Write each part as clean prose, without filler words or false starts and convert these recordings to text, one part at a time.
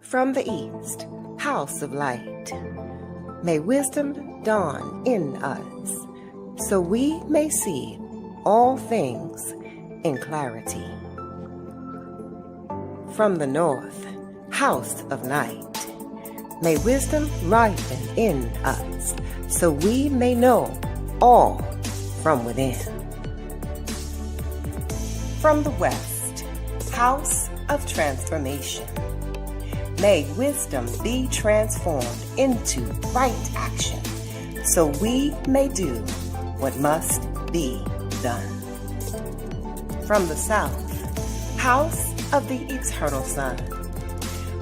From the east, house of light, may wisdom dawn in us, so we may see all things in clarity. From the north, house of night, may wisdom ripen in us, so we may know all from within. From the west, house of transformation, may wisdom be transformed into right action, so we may do what must be done. From the south, house of the eternal sun,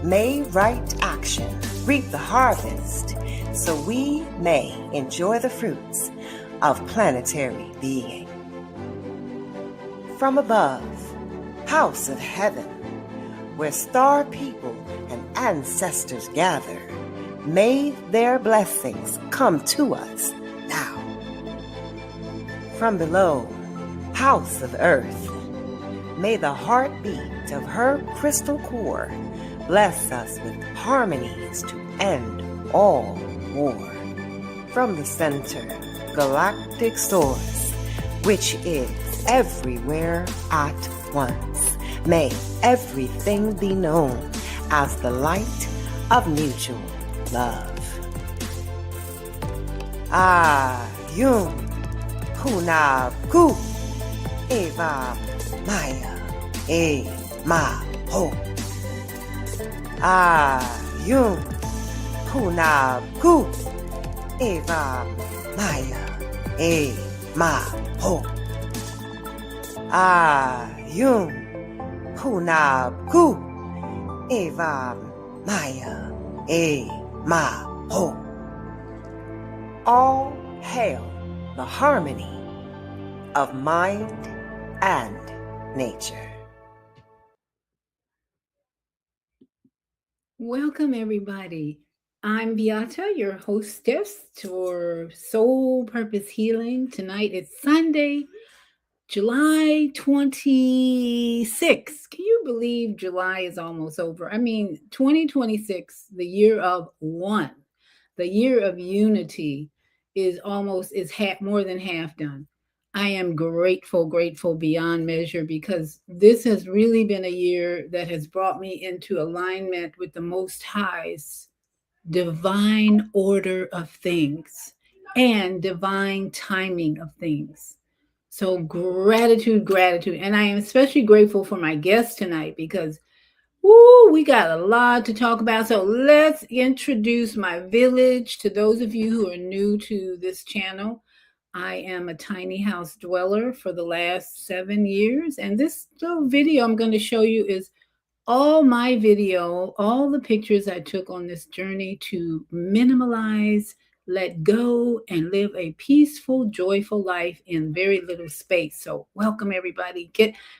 may right action reap the harvest, so we may enjoy the fruits of planetary being. From above, house of heaven, where star people and ancestors gather, may their blessings come to us now. From below, house of earth, may the heartbeat of her crystal core bless us with harmonies to end all war. From the center, galactic source, which is everywhere at once, may everything be known as the light of mutual love. Ayum Hunab Ku Eva Maya E Ma Ho. Ayum Hunab Ku Eva Maya E Ma Ho. Ayum Hunab Ku Eva Maya E Ma Ho. All hail the harmony of mind and nature. Welcome, everybody. I'm Beata, your hostess for Soul Purpose Healing. Tonight it's Sunday, July 26th. Can you believe July is almost over? I mean, 2026, the year of one, the year of unity is more than half done. I am grateful beyond measure, because this has really been a year that has brought me into alignment with the Most High's divine order of things and divine timing of things. So gratitude. And I am especially grateful for my guest tonight, because we got a lot to talk about. So let's introduce my village to those of you who are new to this channel. I am a tiny house dweller for the last 7 years. And this little video I'm going to show you is all my video, all the pictures I took on this journey to minimalize, let go, and live a peaceful, joyful life in very little space. So welcome, everybody.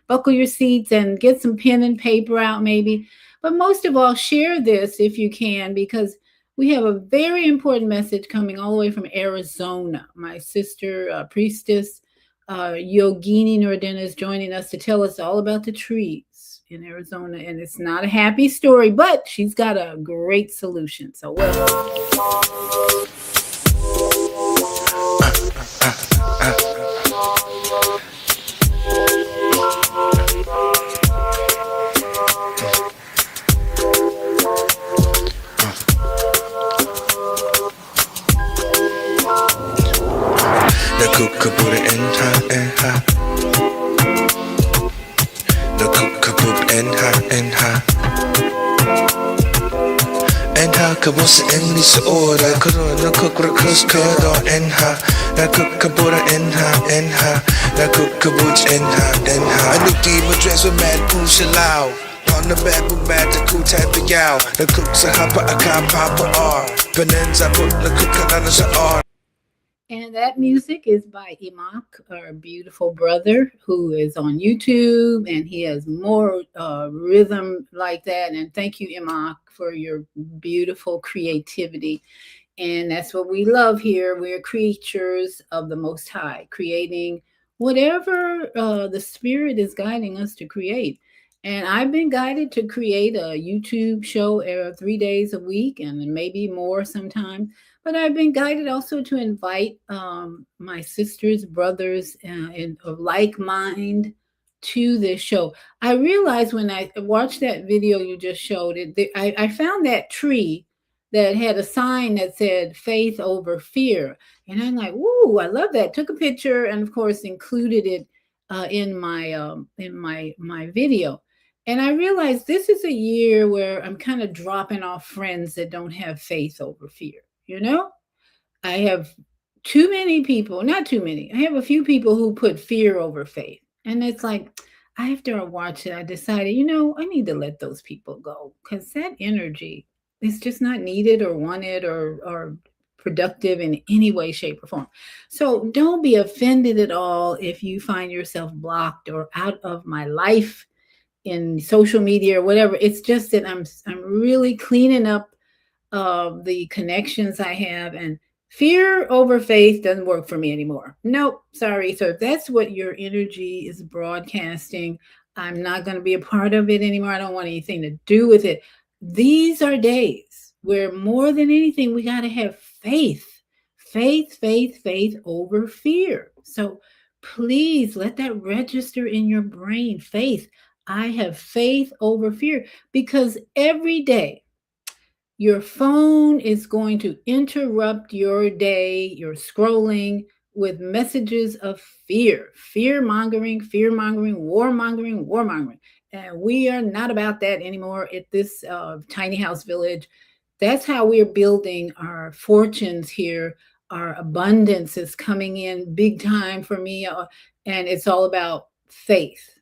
Buckle your seats and get some pen and paper out maybe. But most of all, share this if you can, because we have a very important message coming all the way from Arizona. My sister, Priestess Yogine Nura-Dina, is joining us to tell us all about the trees in Arizona. And it's not a happy story, but she's got a great solution. So welcome. What's in this order? Corona cookra cuscud or enha. Na cookabura enha. Na cookabuch enha. I look deep with dress with mad pushalao. On the bed with mad the cool type of yow. The cooks a hopper, a can't papa R. Benenza put the cook R. And that music is by Imak, our beautiful brother, who is on YouTube, and he has more rhythm like that. And thank you, Imak, for your beautiful creativity. And that's what we love here. We're creatures of the Most High, creating whatever the Spirit is guiding us to create. And I've been guided to create a YouTube show 3 days a week and maybe more sometimes. But I've been guided also to invite my sisters, brothers, of like mind to this show. I realized when I watched that video you just showed it, I found that tree that had a sign that said faith over fear. And I'm like, ooh, I love that. Took a picture and of course included it in my video. And I realized this is a year where I'm kind of dropping off friends that don't have faith over fear. You know, I have too many people, not too many, I have a few people who put fear over faith. And it's like, after I watched it, I decided, I need to let those people go because that energy is just not needed or wanted or productive in any way, shape, or form. So don't be offended at all if you find yourself blocked or out of my life in social media or whatever. It's just that I'm really cleaning up the connections I have, and fear over faith doesn't work for me anymore. Nope, sorry. So if that's what your energy is broadcasting, I'm not going to be a part of it anymore. I don't want anything to do with it. These are days where more than anything we got to have faith. Faith over fear. So please let that register in your brain. Faith. I have faith over fear because every day your phone is going to interrupt your day, your scrolling with messages of fear mongering, war mongering. And we are not about that anymore at this tiny house village. That's how we're building our fortunes here. Our abundance is coming in big time for me. And it's all about faith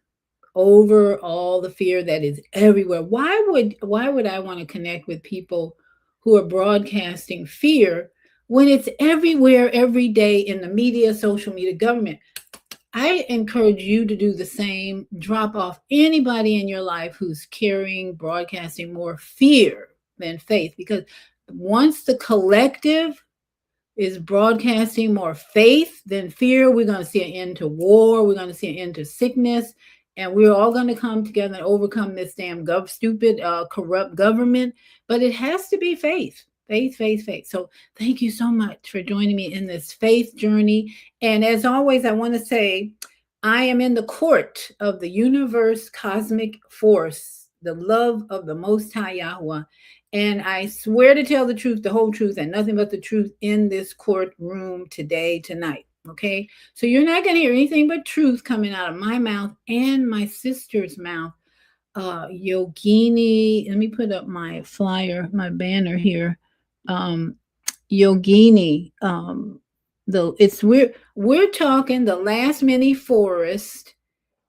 over all the fear that is everywhere. Why would I want to connect with people who are broadcasting fear when it's everywhere every day in the media, social media, government? I encourage you to do the same. Drop off anybody in your life who's carrying, broadcasting more fear than faith, because once the collective is broadcasting more faith than fear, we're going to see an end to war. We're going to see an end to sickness. And we're all going to come together and overcome this damn stupid, corrupt government. But it has to be faith, faith. So thank you so much for joining me in this faith journey. And as always, I want to say, I am in the court of the universe, cosmic force, the love of the Most High Yahweh. And I swear to tell the truth, the whole truth, and nothing but the truth in this courtroom today, tonight. Okay. So you're not going to hear anything but truth coming out of my mouth and my sister's mouth. Yogini, let me put up my flyer, my banner here. Yogini, we're talking the last mini forest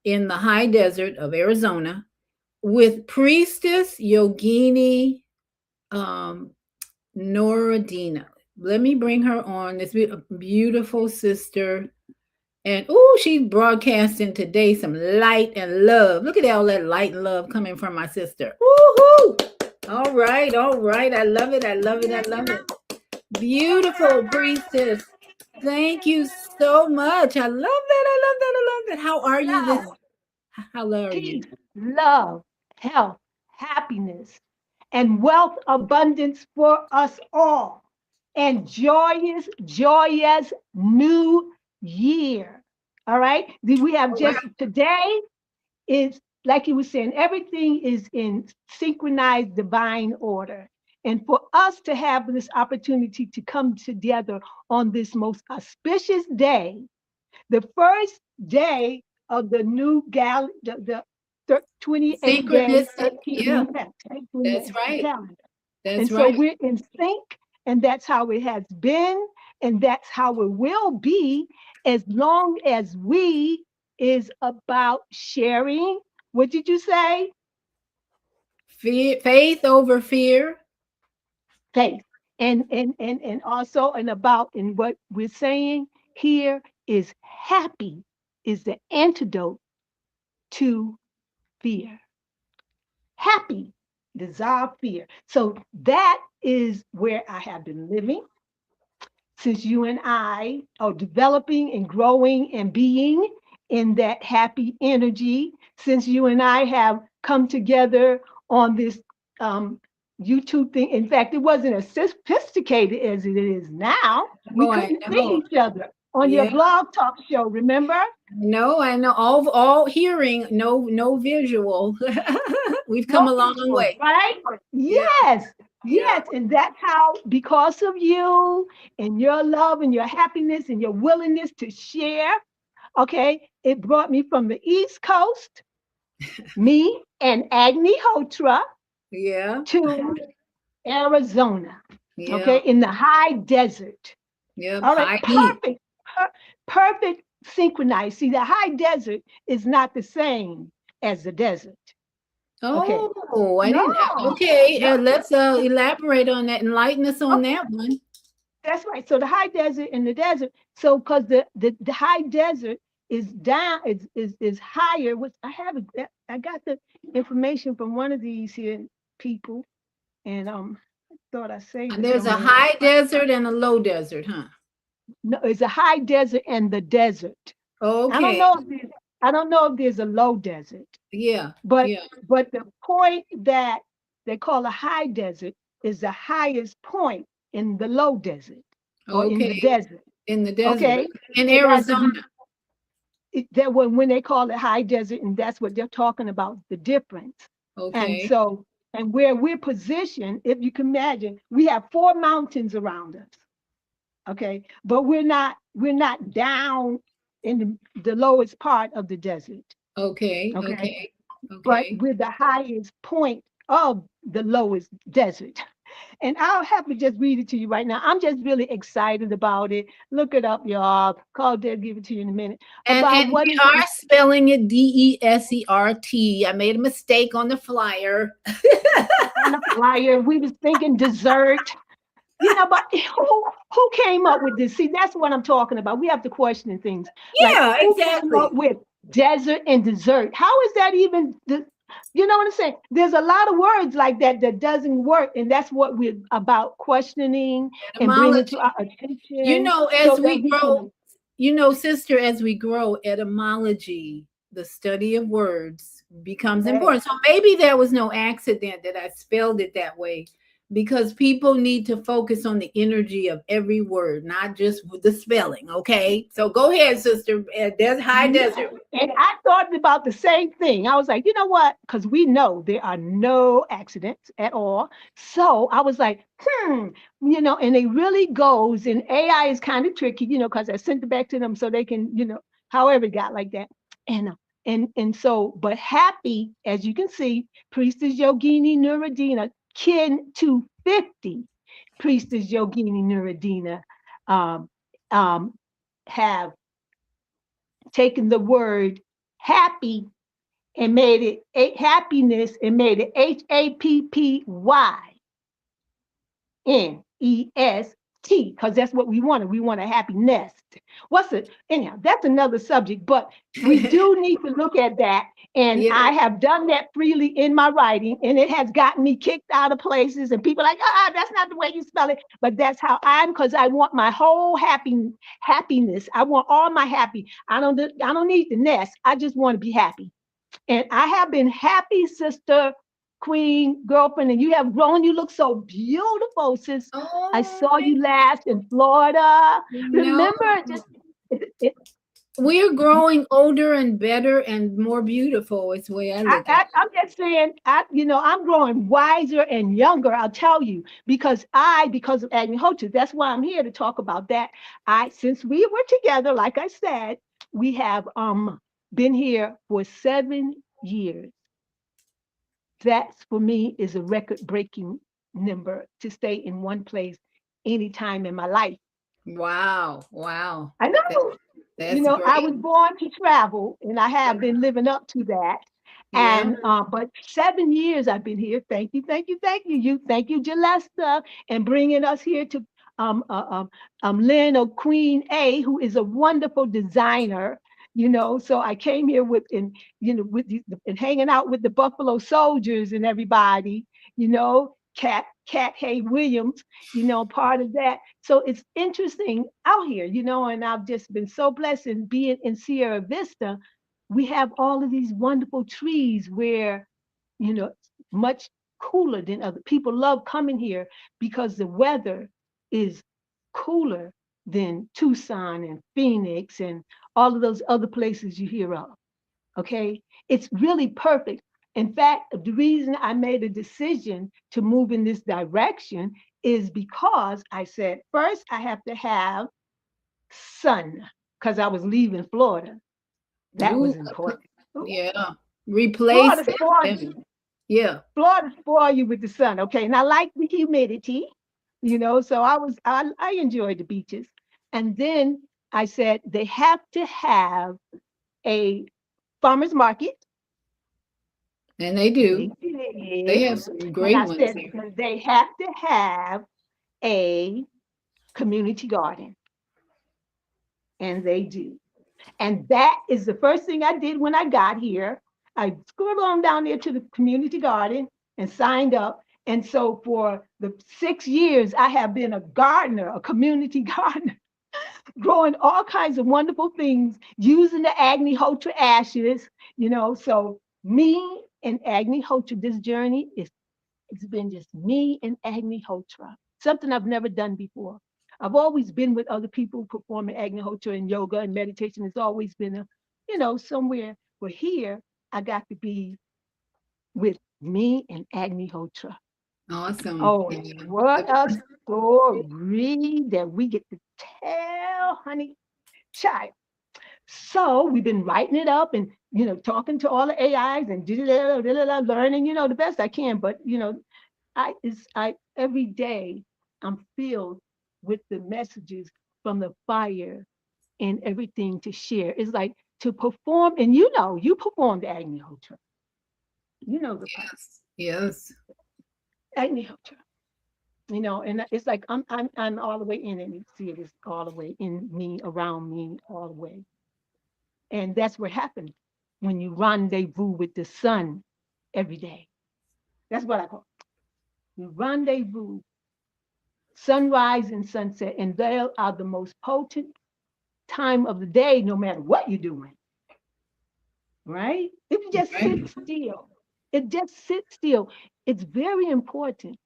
in the high desert of Arizona with Priestess Yogine Nura-Dina. Let me bring her on. This beautiful sister. And she's broadcasting today some light and love. Look at all that light and love coming from my sister. Woohoo! All right. I love it. Beautiful priestess. Thank you so much. I love that. How are you this? How are you? Peace, love, health, happiness, and wealth abundance for us all. And joyous new year. All right. We have just today is like you were saying, everything is in synchronized divine order. And for us to have this opportunity to come together on this most auspicious day, the first day of the new the 28 day, Synchronistic. 13 Yeah, that's right. calendar. That's And so right. we're in sync, and that's how it has been, and that's how it will be as long as we is about sharing. What did you say? Faith over fear. Faith. And also and about and what we're saying here is happy is the antidote to fear. Happy, dissolve fear. So that is where I have been living since you and I are developing and growing and being in that happy energy, since you and I have come together on this um, YouTube thing. In fact, it wasn't as sophisticated as it is now. We Oh, I couldn't see know. each other on your Yeah. blog talk show, remember? No, I know. All hearing, no visual. We've come No a long visuals, way. right? Yeah. Yes, Yeah. yes. And that's how, because of you and your love and your happiness and your willingness to share, okay, it brought me from the East Coast, me and Agnihotra, Yeah. to Arizona, okay, Yeah. in the high desert. Yep. All right, High heat. perfect, perfect synchronized. See, the high desert is not the same as the desert. Okay, Oh, I no, didn't. Okay, no. let's elaborate on that. Enlighten us on Okay, that one. that's right. So the high desert and the desert. So because the high desert is down, is higher. Which I have, I got the information from one of these here people, and thought I saved And it there's a somewhere. high desert and a low desert, huh? No, it's a high desert and the desert. I don't Okay. know if there's, I don't know if there's a low desert, Yeah. but Yeah. the point that they call a high desert is the highest point in the low desert or in the Okay. desert. In the desert. Okay, Okay. In it has to Arizona. be that when they call it high desert, and that's what they're talking about, the difference. And Okay. so, and where we're positioned, if you can imagine, we have four mountains around us. Okay, but we're not down in the lowest part of the desert. Okay. Okay, Okay. but Okay. we're the highest point of the lowest desert. And I'll have to just read it to you right now. I'm just really excited about it. Look it up, y'all. Call Deb, give it to you in a minute. And About what we is are spelling it DESERT. I made a mistake on the flyer. on the flyer. We was thinking dessert. But who came up with this? See, that's what I'm talking about. We have to question things. Like Yeah, who came up exactly. with desert and dessert? How is that even you know what I'm saying? There's a lot of words like that that doesn't work. And that's what we're about questioning and bringing to Etymology. our attention As so we that we grow, can sister, as we grow, etymology, the study of words, becomes hey, important. So maybe there was no accident that I spelled it that way, because people need to focus on the energy of every word, not just with the spelling. Okay. So go ahead, sister. There's high yeah. desert. And I thought about the same thing. I was like, you know what? Because we know there are no accidents at all. So I was like, and it really goes, and AI is kind of tricky, because I sent it back to them so they can, however it got like that. And so, but happy, as you can see, Priestess Yogini Nura-Dina, kin to 50 Priestess Yogini Nura-Dina, um, um, have taken the word happy and made it happiness and made it HAPPYNEST, because that's what we wanted. We want a happy nest. What's it? Anyhow, that's another subject, but we do need to look at that. And Yeah. I have done that freely in my writing, and it has gotten me kicked out of places. And people are like, that's not the way you spell it. But that's how because I want my whole happiness. I want all my happy. I don't need the nest. I just want to be happy. And I have been happy, sister, queen, girlfriend, and you have grown. You look so beautiful, sis. I Oh, saw you last in Florida. no. Remember, just it, We're growing older and better and more beautiful. It's the way I look at I'm just saying, I'm growing wiser and younger. I'll tell you because of Agnihotra. That's why I'm here to talk about that. Since we were together, like I said, we have been here for 7 years. That for me is a record breaking number to stay in one place anytime in my life. it. Wow. Wow. I That, know, that's I great. was born to travel and I have been living up to that. Yeah. And but 7 years I've been here. Thank you, thank you, thank you. Thank you, Jalesta, and bringing us here to Lynn or Queen A, who is a wonderful designer. So I came here and hanging out with the Buffalo Soldiers and everybody. Cat Hay Williams. Part of that. So it's interesting out here. And I've just been so blessed in being in Sierra Vista. We have all of these wonderful trees where you know, much cooler than other people. Love coming here because the weather is cooler than Tucson and Phoenix and all of those other places you hear of. Okay, it's really perfect. In fact, the reason I made a decision to move in this direction is because I said, first, I have to have sun because I was leaving Florida. That Ooh, was important. yeah. Replace Florida spoils them. you. Yeah. Florida spoil you with the sun. Okay, and I like the humidity, so I enjoyed the beaches. And then I said they have to have a farmer's market. And they They do. They did. have some And great I ones said here. they have to have a community garden. And they do. And that is the first thing I did when I got here. I scrolled on down there to the community garden and signed up. And so for the 6 years, I have been a gardener, a community gardener, growing all kinds of wonderful things using the Agnihotra ashes. So me and Agnihotra, this journey it's been just me and Agnihotra, something I've never done before. I've always been with other people performing Agnihotra and yoga and meditation. It's always been somewhere. But here I got to be with me and Agnihotra. Awesome. Oh, Yeah. what a story that we get to tell, honey, child. So we've been writing it up and talking to all the AIs and learning, the best I can. But I every day I'm filled with the messages from the fire and everything to share. It's like to perform, and you performed Agnihotra. You know the part. Yes. Yes. Agnihotra. And it's like I'm all the way in it. You see it is all the way in me, around me, all the way. And that's what happens when you rendezvous with the sun every day. That's what I call it. You rendezvous sunrise and sunset, and they are the most potent time of the day, no matter what you're doing, right? If you just Right. sit still, it just sit still. It's very important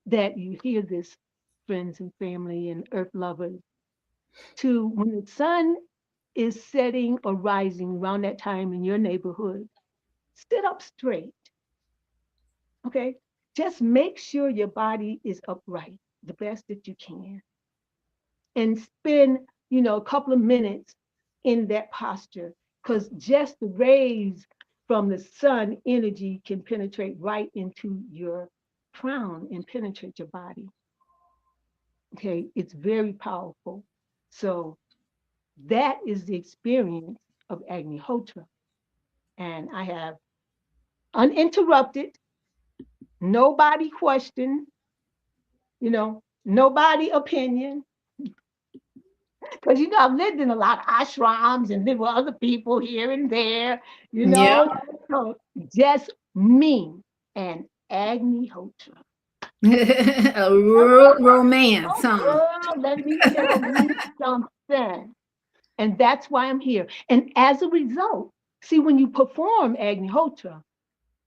that you hear this, friends and family and earth lovers, to when the sun is setting or rising around that time in your neighborhood, sit up straight, okay? Just make sure your body is upright the best that you can and spend, a couple of minutes in that posture because just the rays from the sun energy can penetrate right into your crown and penetrate your body. Okay, it's very powerful. So that is the experience of Agnihotra. And I have uninterrupted, nobody question, nobody opinion, because I've lived in a lot of ashrams and lived with other people here and there, you Yeah. know. So just me and Agnihotra. A real romance, Oh, huh? girl, let me tell you something. And that's why I'm here. And as a result, see, when you perform Agnihotra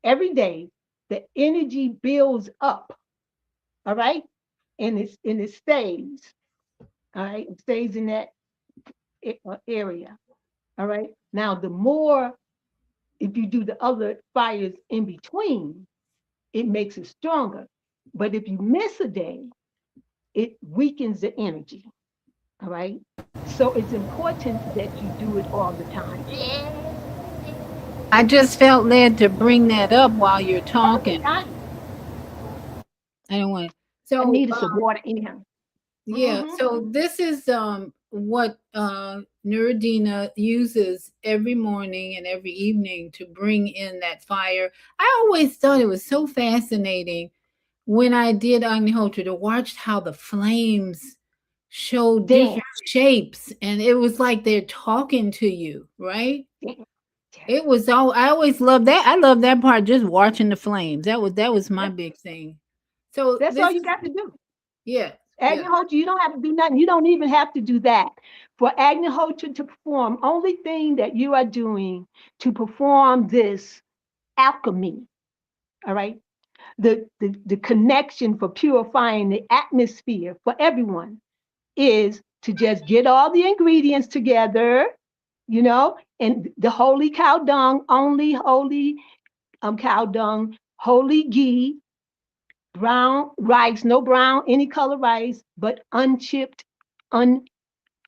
every day, the energy builds up, all right? And it stays, all right? It stays in that area. All right. Now, the more, if you do the other fires in between, it makes it stronger. But if you miss a day, it weakens the energy. All right. So it's important that you do it all the time. I just felt led to bring that up while you're Perfect talking. timing. I don't want to. I So, needed some water anyhow. yeah. Mm-hmm. So this is what Nura-Dina uses every morning and every evening to bring in that fire. I always thought it was so fascinating when I did Agnihotra to watch how the flames show Dance. different shapes, and it was like they're talking to you, right? Dance. It was all I always loved that. I love that part, just watching the flames. That was my Yeah. big thing. So That's all this you is got to do. yeah, yeah. Agnihotra, you don't have to do nothing. You don't even have to do that. For Agnihotra to perform, only thing that you are doing to perform this alchemy All right. The connection for purifying the atmosphere for everyone is to just get all the ingredients together, and the holy cow dung, only holy cow dung, holy ghee, brown rice, no brown, any color rice, but unchipped, un,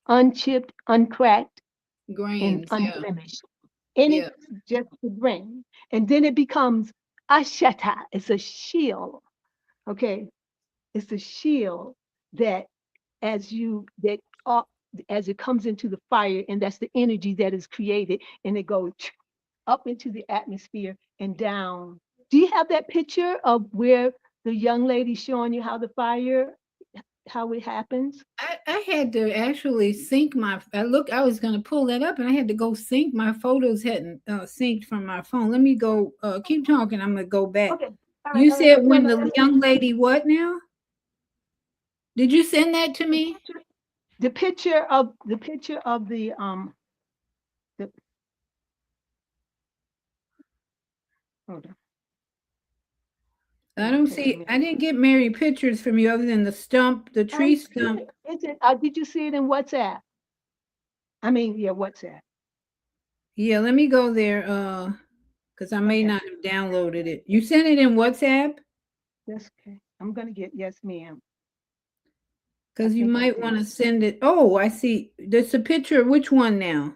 unchipped, uncracked, and Grains, yeah, unblemished. Any yeah. just the grain. And then it becomes ashata. It's a shield. Okay. It's a shield that that uh, as it comes into the fire, and that's the energy that is created, and it goes up into the atmosphere and down. Do you have that picture of where the young lady showing you how the fire, how it happens? I had to actually sync my. I was going to pull that up, and I had to go sync. My photos hadn't synced from my phone. Let me go. Keep talking. I'm going to go back. Okay. All right. You All right. said No, when no, the young lady, what now? Did you send that to me? the picture of the hold on. I It'll don't take a see. I minute. didn't get many pictures from you other than the stump, the tree stump. Did you see it in WhatsApp? I mean, yeah, WhatsApp. Yeah, let me go there. Because I may Okay. not have downloaded it. You sent it in WhatsApp? That's okay. I'm gonna get yes, ma'am. I Because you think I might did. want to send it. Oh, I see. There's a picture. Which one now?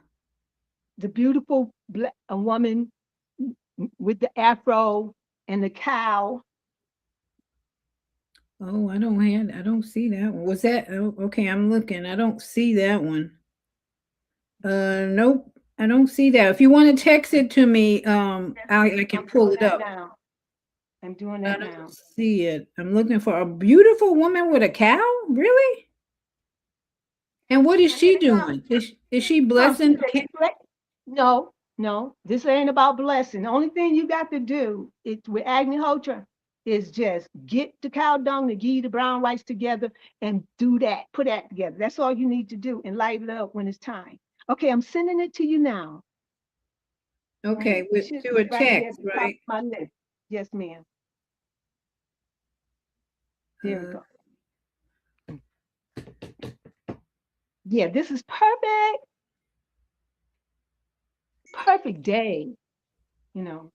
The beautiful black a woman with the afro and the cow. Oh, I don't see that one. Was that oh, okay, I'm looking. I don't see that one. Nope. I don't see that. If you want to text it to me, I can I'm pull doing it that up. now. I'm doing I that don't now. see it. I'm looking for a beautiful woman with a cow? Really? And what is I mean, she doing? Is she no, blessing the cow? no, no. This ain't about blessing. The only thing you got to do is with Agnihotra is just get the cow dung, the ghee, the brown rice together, and do that. Put that together. That's all you need to do, and light it up when it's time. Okay, I'm sending it to you now. All right, Okay, it with should to be a right there at text, the top of right? my list. Yes, ma'am. There we Uh, go. Yeah, this is perfect. Perfect day. You know.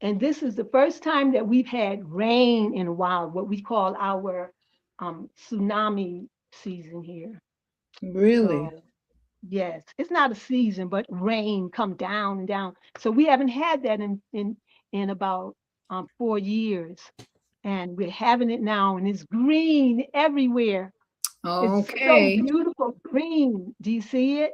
And this is the first time that we've had rain in a while, what we call our tsunami season here. really? So yes, it's not a season, but rain come down and down. So we haven't had that in about 4 years, and we're having it now, and it's green everywhere. It's so Okay. beautiful green. Do you see it?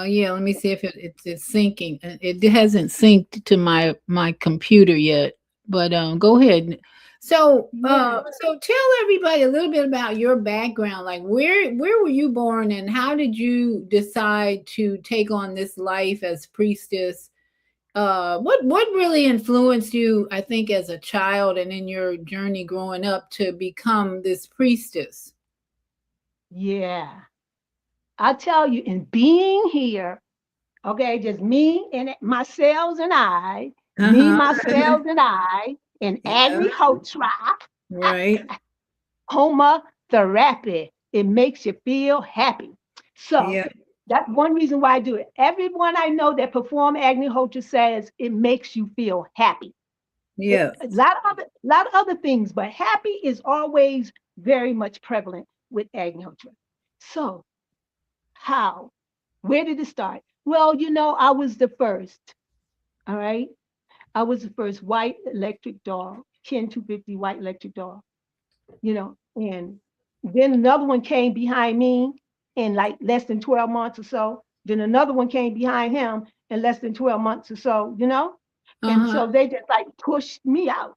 Yeah, let me see if it's syncing. It hasn't synced to my computer yet, but go ahead. So, Yeah. so tell everybody a little bit about your background. Like, where were you born, and how did you decide to take on this life as priestess? What really influenced you? I think as a child and in your journey growing up to become this priestess. Yeah. I tell you, in being here, okay, just myself, and I, Uh huh. myself, and I, and Yeah. Agnihotra Right. HOMA Therapy. It makes you feel happy. So Yeah. that's one reason why I do it. Everyone I know that perform Agnihotra says it makes you feel happy. Yeah. A lot of other things, but happy is always very much prevalent with Agnihotra. So how? Where did it start? Well, I was the first. All right. I was the first white electric dog, Ken 250 white electric dog, and then another one came behind me in like less than 12 months or so. Then another one came behind him in less than 12 months or so. And Uh-huh. so they just like pushed me out.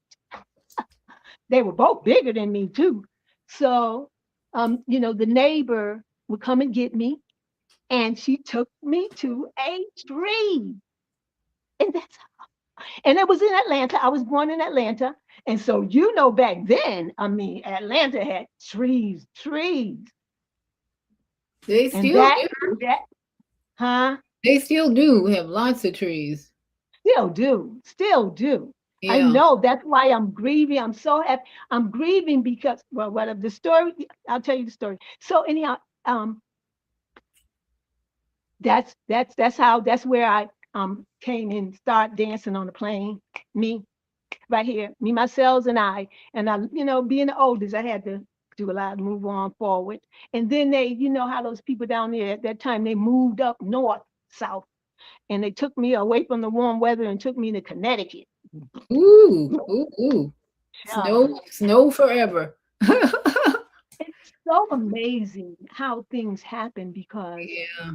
They were both bigger than me too. So, the neighbor would come and get me, and she took me to a tree. And that's and it was in Atlanta. I was born in Atlanta. And so, back then, I mean, Atlanta had trees. They And still do. huh? They still do have lots of trees. Still do. I Yeah. know that's why I'm grieving. I'm so happy. I'm grieving because, well, whatever the story, I'll tell you the story. So anyhow, um, that's where I came and start dancing on the plane. Me right here, me, myself, and I, being the oldest, I had to do a lot, move on forward. And then they, how those people down there at that time, they moved up north, south, and they took me away from the warm weather and took me to Connecticut. Ooh, ooh, ooh. Yeah. Snow forever. It's so amazing how things happen because Yeah.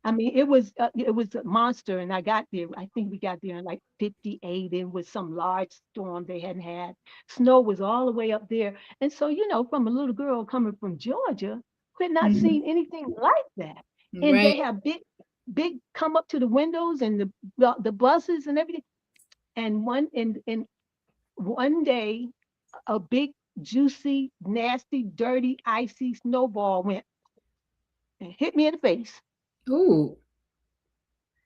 I mean it was a monster, and I got there. I think we got there in like 58. It was some large storm they hadn't had. Snow was all the way up there, and so from a little girl coming from Georgia, who had not Mhm. seen anything like that, and they Right. have big come up to the windows and the buses and everything, and one day a big, juicy, nasty, dirty, icy snowball went and hit me in the face. Ooh.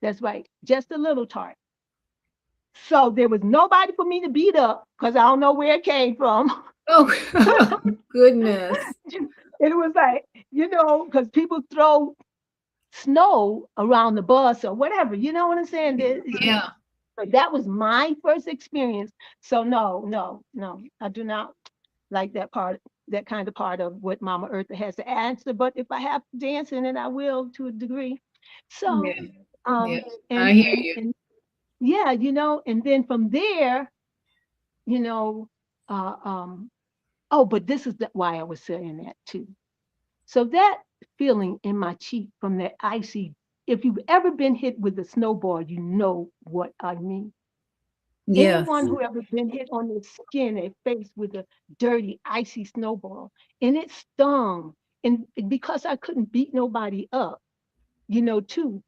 That's right, just a little tart. So there was nobody for me to beat up because I don't know where it came from. Oh, goodness. It was like, because people throw snow around the bus or whatever. You know what I'm saying? Yeah. But that was my first experience. So no, no, no, I do not like that kind of part of what Mama Eartha has to answer. But if I have to dance in it, I will to a degree. So, Yeah. Yeah. um, I and hear and you. and yeah, and then from there, you know, uh, um, oh, but this is why I was saying that too. So that feeling in my cheek from that icy, if you've ever been hit with a snowball, you know what I mean. Yes. Anyone who ever been hit on their skin and face with a dirty, icy snowball, and it stung, and because I couldn't beat nobody up, too,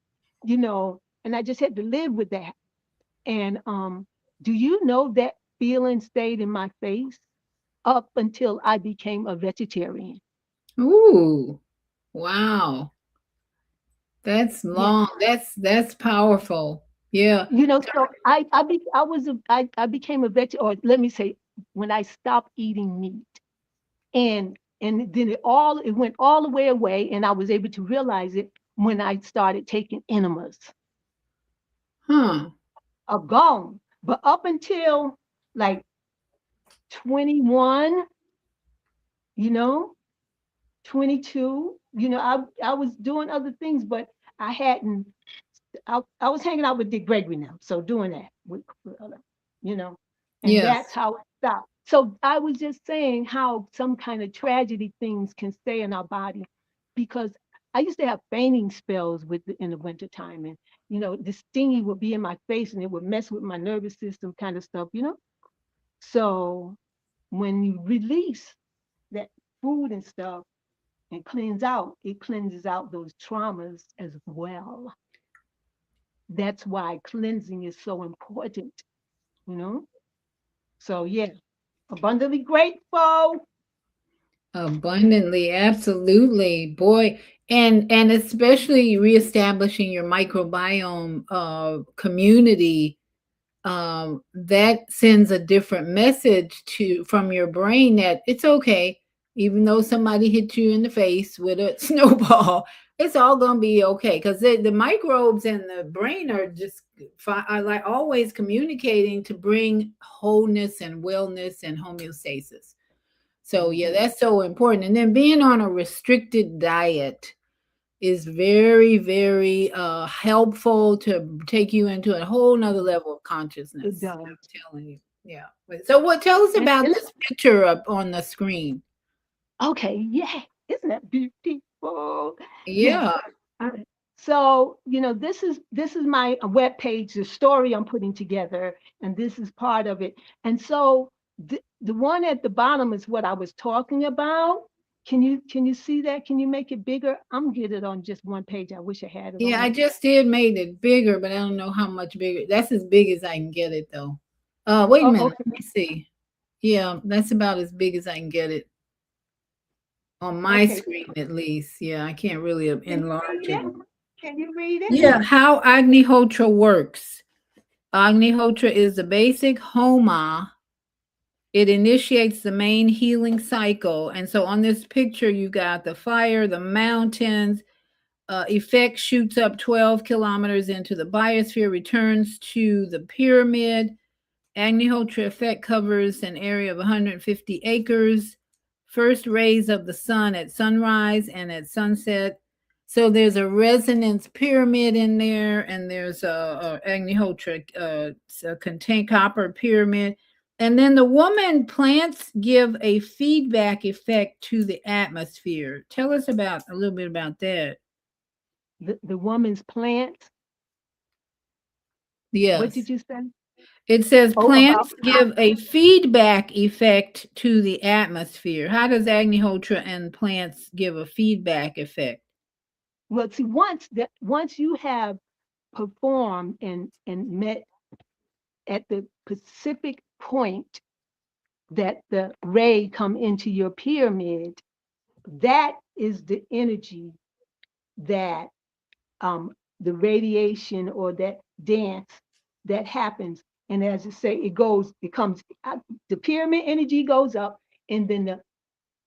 and I just had to live with that. And do you know that feeling stayed in my face up until I became a vegetarian? Ooh. Wow. That's Yeah. long. That's powerful. Yeah. So I was I became a or let me say, when I stopped eating meat, and then it went all the way away, and I was able to realize it when I started taking enemas. Huh. Are gone. But up until like 21, you know, 22, I was doing other things, but I hadn't. I was hanging out with Dick Gregory now, so doing that with other, you know, and that's Yes. how it stopped. So I was just saying how some kind of tragedy things can stay in our body, because I used to have fainting spells in the wintertime, and the stingy would be in my face, and it would mess with my nervous system, kind of stuff. So when you release that food and stuff and it cleanses out those traumas as well. That's why cleansing is so important, you know? So yeah, abundantly grateful. Abundantly, absolutely, boy, and especially reestablishing your microbiome community, that sends a different message to from your brain that it's okay, even though somebody hit you in the face with a snowball, it's all gonna be okay because the microbes and the brain are just are like always communicating to bring wholeness and wellness and homeostasis. So yeah, Mhm. that's so important. And then being on a restricted diet is very, very helpful to take you into a whole nother level of It consciousness. does. I'm telling you. Yeah. So what tell us about And this picture up on the screen? okay, yeah, isn't that beautiful? Yes. Yeah. All right. So, this is my web page, the story I'm putting together, and this is part of it. And so the one at the bottom is what I was talking about. Can you see that? Can you make it bigger? I'm getting it on just one page. I wish I had it Yeah, on I it. just did made it bigger, but I don't know how much bigger. That's as big as I can get it though. Wait a Oh, minute, let okay. me see. Yeah, that's about as big as I can get it on my Okay. screen at least. Yeah, I can't really Can you enlarge read it. it? Can you read it? Yeah, how Agnihotra works. Agnihotra is the basic Homa. It initiates the main healing cycle. And so on this picture, you got the fire, the mountains. Effect shoots up 12 kilometers into the biosphere, returns to the pyramid. Agnihotra effect covers an area of 150 acres. First rays of the sun at sunrise and at sunset. So there's a resonance pyramid in there, and there's a Agnihotra contain copper pyramid. And then the woman plants give a feedback effect to the atmosphere. Tell us about a little bit about that. The woman's plants. What Yes. did you say? It says Oh, about plants give a feedback effect to the atmosphere. How does Agnihotra and plants give a feedback effect? well, see, once you have performed and met at the specific point that the ray come into your pyramid, that is the energy that the radiation or that dance that happens. And as I say, it comes, the pyramid energy goes up, and then the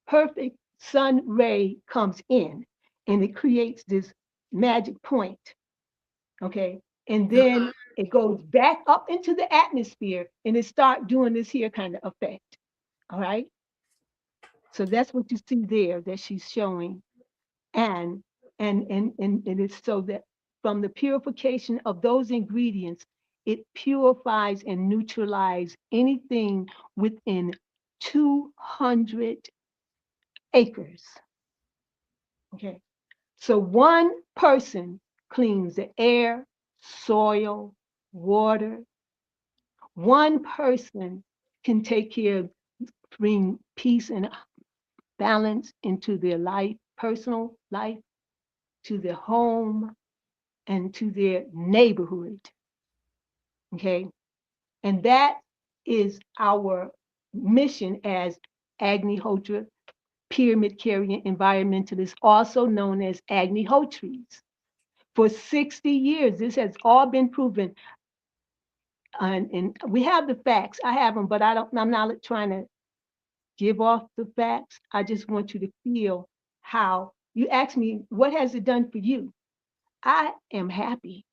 perfect sun ray comes in, and it creates this magic point. Okay. And then it goes back up into the atmosphere, and it start doing this here kind of effect. All right. So that's what you see there that she's showing. And and it's so that from the purification of those ingredients, it purifies and neutralizes anything within 200 acres. Okay. So one person cleans the air, soil, water. One person can take care of, bring peace and balance into their life, personal life, to their home, and to their neighborhood. Okay. And that is our mission as Agnihotra pyramid carrying environmentalists, also known as Agnihotris. For 60 years, this has all been proven. And we have the facts. I have them, but I'm not trying to give off the facts. I just want you to feel how you ask me, what has it done for you? I am happy.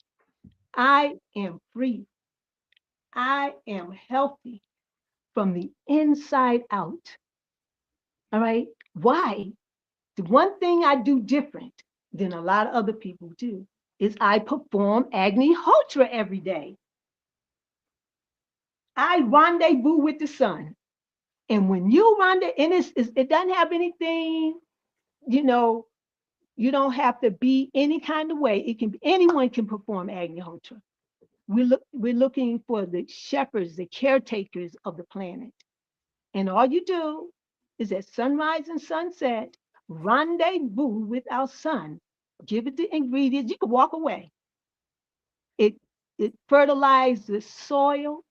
I am free. I am healthy from the inside out. All right. Why? The one thing I do different than a lot of other people do is I perform Agnihotra every day. I rendezvous with the sun. And when you rendezvous, and it doesn't have anything, you know, you don't have to be any kind of way. It can be, anyone can perform Agnihotra. We're looking for the shepherds, the caretakers of the planet. And all you do is at sunrise and sunset, rendezvous with our sun. Give it the ingredients. You can walk away. It it fertilizes the soil.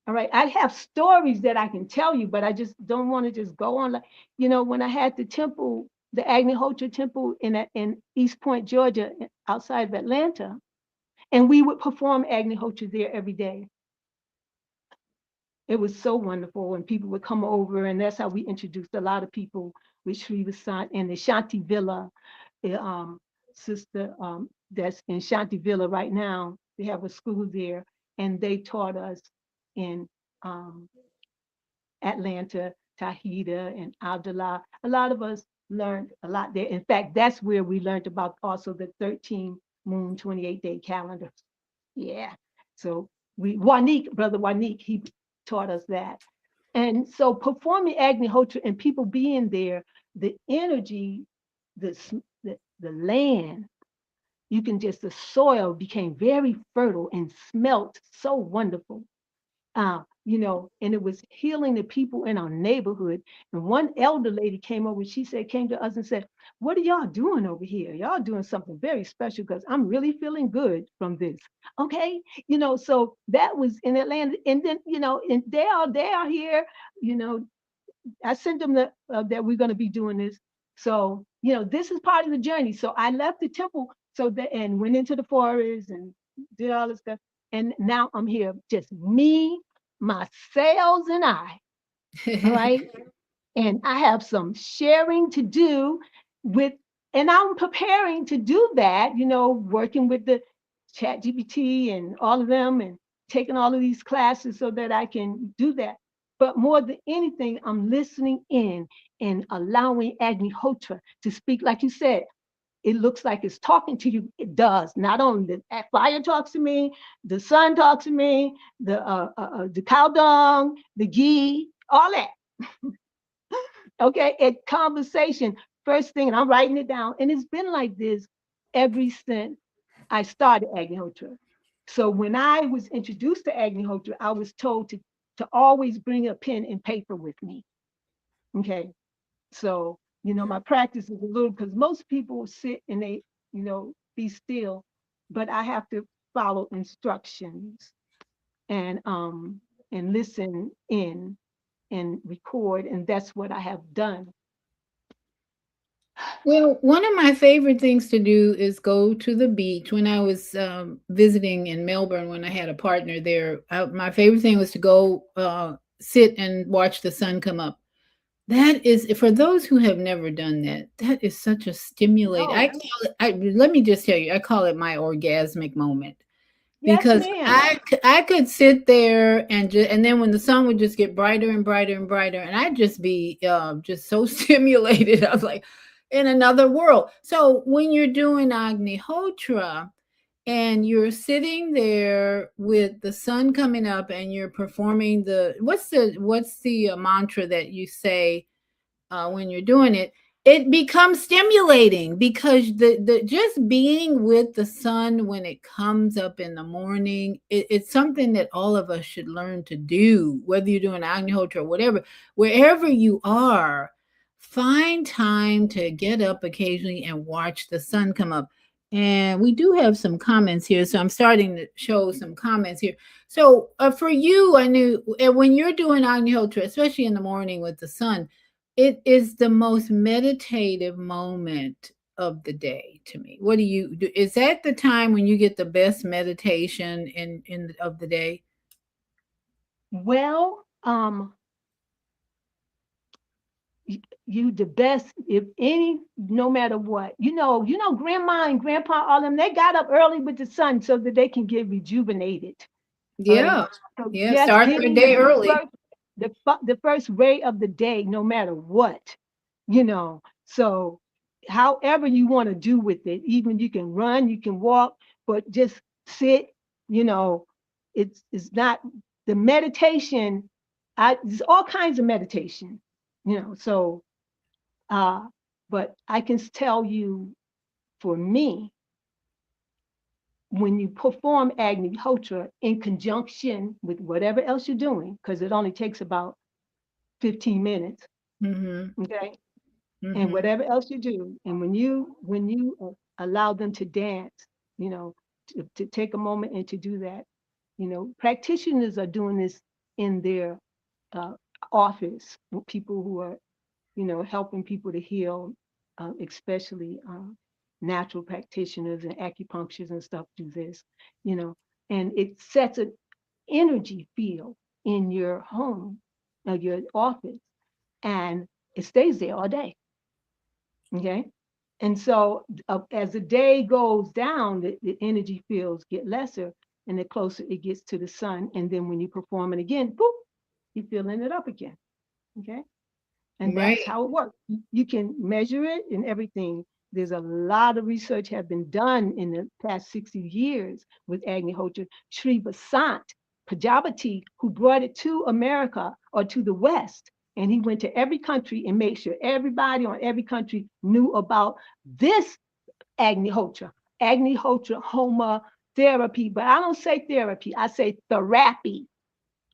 All right. I have stories that I can tell you, but I just don't want to just go on like, when I had the temple, the Agnihotra temple in East Point, Georgia, outside of Atlanta, and we would perform Agnihotra there every day. It was so wonderful, and people would come over, and that's how we introduced a lot of people with Sri Vasant and the Shanti Villa, the sister that's in Shanti Villa right now. They have a school there, and they taught us in Atlanta, Tahita, and Abdullah. A lot of us learned a lot there. In fact, that's where we learned about also the 13 moon, 28-day calendar. Yeah. So Brother Wanik, he taught us that. And so performing Agnihotra and people being there, the energy, the land, the soil became very fertile and smelt so wonderful. And it was healing the people in our neighborhood. And one elder lady came to us and said, "What are y'all doing over here? Y'all doing something very special because I'm really feeling good from this." Okay. So that was in Atlanta. And then, and they are here, I sent them that we're going to be doing this. So, this is part of the journey. So I left the temple and went into the forest and did all this stuff. And now I'm here, just me, my cells, and I. All right. And I have some sharing to do with, and I'm preparing to do that, working with the chat GPT and all of them and taking all of these classes so that I can do that. But more than anything, I'm listening in and allowing Agnihotra to speak. Like you said, it looks like it's talking to you. It does. Not only the fire talks to me, the sun talks to me, the cow dung, the ghee, all that. Okay, at conversation, first thing, and I'm writing it down, and it's been like this ever since I started Agnihotra. So when I was introduced to Agnihotra, I was told to always bring a pen and paper with me. Okay, so my practice is a little, because most people sit and they be still, but I have to follow instructions and listen in and record, and that's what I have done. Well, one of my favorite things to do is go to the beach. When I was visiting in Melbourne, when I had a partner there, my favorite thing was to go sit and watch the sun come up. That is, for those who have never done that, that is such a stimulate. I Oh, call it, let me just tell you, I call it my orgasmic moment, yes, because ma'am. I could sit there and just, and then when the sun would just get brighter and brighter and brighter, and I'd just be just so stimulated. I was like in another world. So when you're doing Agnihotra and you're sitting there with the sun coming up and you're performing the what's the mantra that you say when you're doing it, it becomes stimulating, because the just being with the sun when it comes up in the morning, it's something that all of us should learn to do, whether you're doing Agnihotra or whatever, wherever you are. Find time to get up occasionally and watch the sun come up. And we do have some comments here, so I'm starting to show some comments here. So for you, I knew when you're doing Agnihotra, especially in the morning with the sun, it is the most meditative moment of the day to me. What do you do? Is that the time when you get the best meditation in of the day? Well, you the best, if any, no matter what. Grandma and grandpa, all them, they got up early with the sun so that they can get rejuvenated. All right. Yeah. So Yeah, just start their getting day early. the first ray of the day, no matter what. So however you want to do with it, even you can run, you can walk, but just sit. You know, it's not the meditation. There's all kinds of meditation. So uh, but I can tell you, for me, when you perform Agnihotra in conjunction with whatever else you're doing, because it only takes about 15 minutes, Mhm. okay? And Mhm. whatever else you do, and when you allow them to dance, to take a moment and to do that, practitioners are doing this in their uh, office with people who are helping people to heal, especially natural practitioners and acupuncturists and stuff do this, you know, and it sets an energy field in your home, your office, and it stays there all day. Okay. And so as the day goes down, the energy fields get lesser and the closer it gets to the sun. And then when you perform it again, boop, you're filling it up again. Okay. And that's Right. how it works. You can measure it and everything. There's a lot of research have been done in the past 60 years with Agnihotra. Sri Vasant Prajapati, who brought it to America or to the West, and he went to every country and made sure everybody on every country knew about this Agnihotra, Agnihotra Homa Therapy. But I don't say therapy, I say therapy,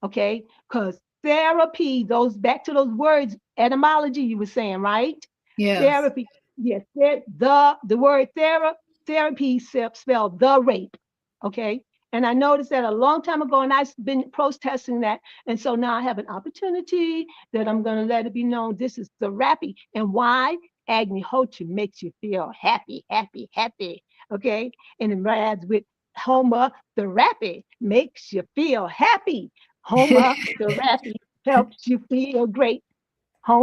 okay? Because therapy goes back to those words, etymology you were saying, right? Yes. Therapy, yes, the word therapy spelled the rape, okay? And I noticed that a long time ago, and I've been protesting that. And so now I have an opportunity that I'm going to let it be known this is therapy. And why? Agnihotra makes you feel happy, happy, happy, okay? And it rides with HOMA Therapy makes you feel happy. HOMA Therapy helps you feel great.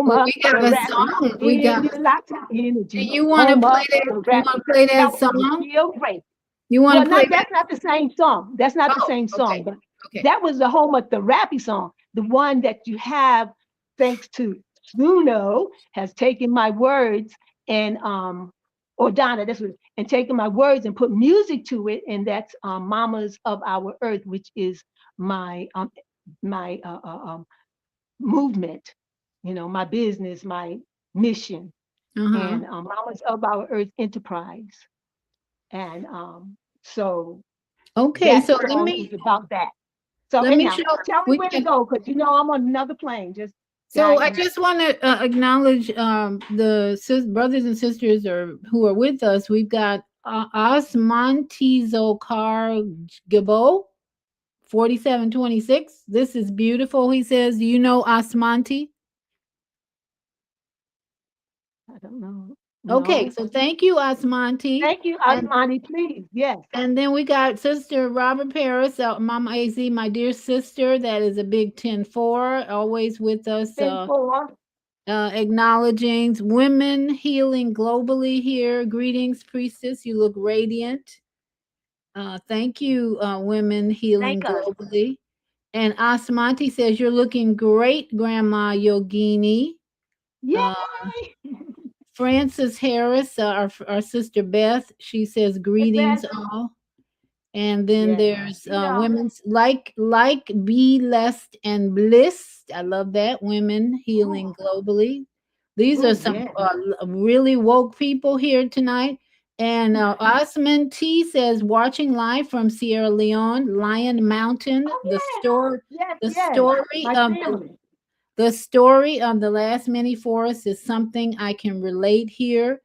Well, HOMA we got a Therapy song. We gives got. you lots of Do energy. you want to play HOMA that? You want Therapy to play that helps you song? feel great. You want Well, to play not that? that's not the same song. That's not the Oh, same okay, song, but okay. that was the HOMA Therapy song. The one that you have, thanks to Suno, has taken my words and or Donna, that's what, and taken my words and put music to it, and that's Mamas of Our Earth, which is my my movement, my business, my mission, Uh-huh. and Mamas of Our Earth Enterprise. And so Okay, that so song is about that. So let me anyhow, show. tell me We where to can. go because I'm on another plane. Just So guide I me. just want to acknowledge the brothers and sisters who are with us. We've got Osmanti Zokar Gabo, 4726. This is beautiful. He says, "Do you know Osmanti?" I don't know. Okay, No. so thank you, Osmanti. Thank you, And Asmani, please. Yes. and then we got Sister Robert Paris, Mama Az, my dear sister, that is a big 10-4, always with us, 10-4. acknowledging women healing globally here. Greetings, Priestess. You look radiant. Thank you, women healing Thank us. globally. And Asmanti says, you're looking great, Grandma Yogini. Uh, Yay. Frances Harris, our sister Beth, she says, Hey, greetings Beth. all. And then Yes. there's women's like be blessed and blissed. I love that. Women healing Oh, globally. These are oh, some yes. really woke people here tonight. And Nice. Osman T says, watching live from Sierra Leone, Lion Mountain. Oh, The yes. story, Yes, the yes. story My of family. the story of the last mini forest is something I can relate here.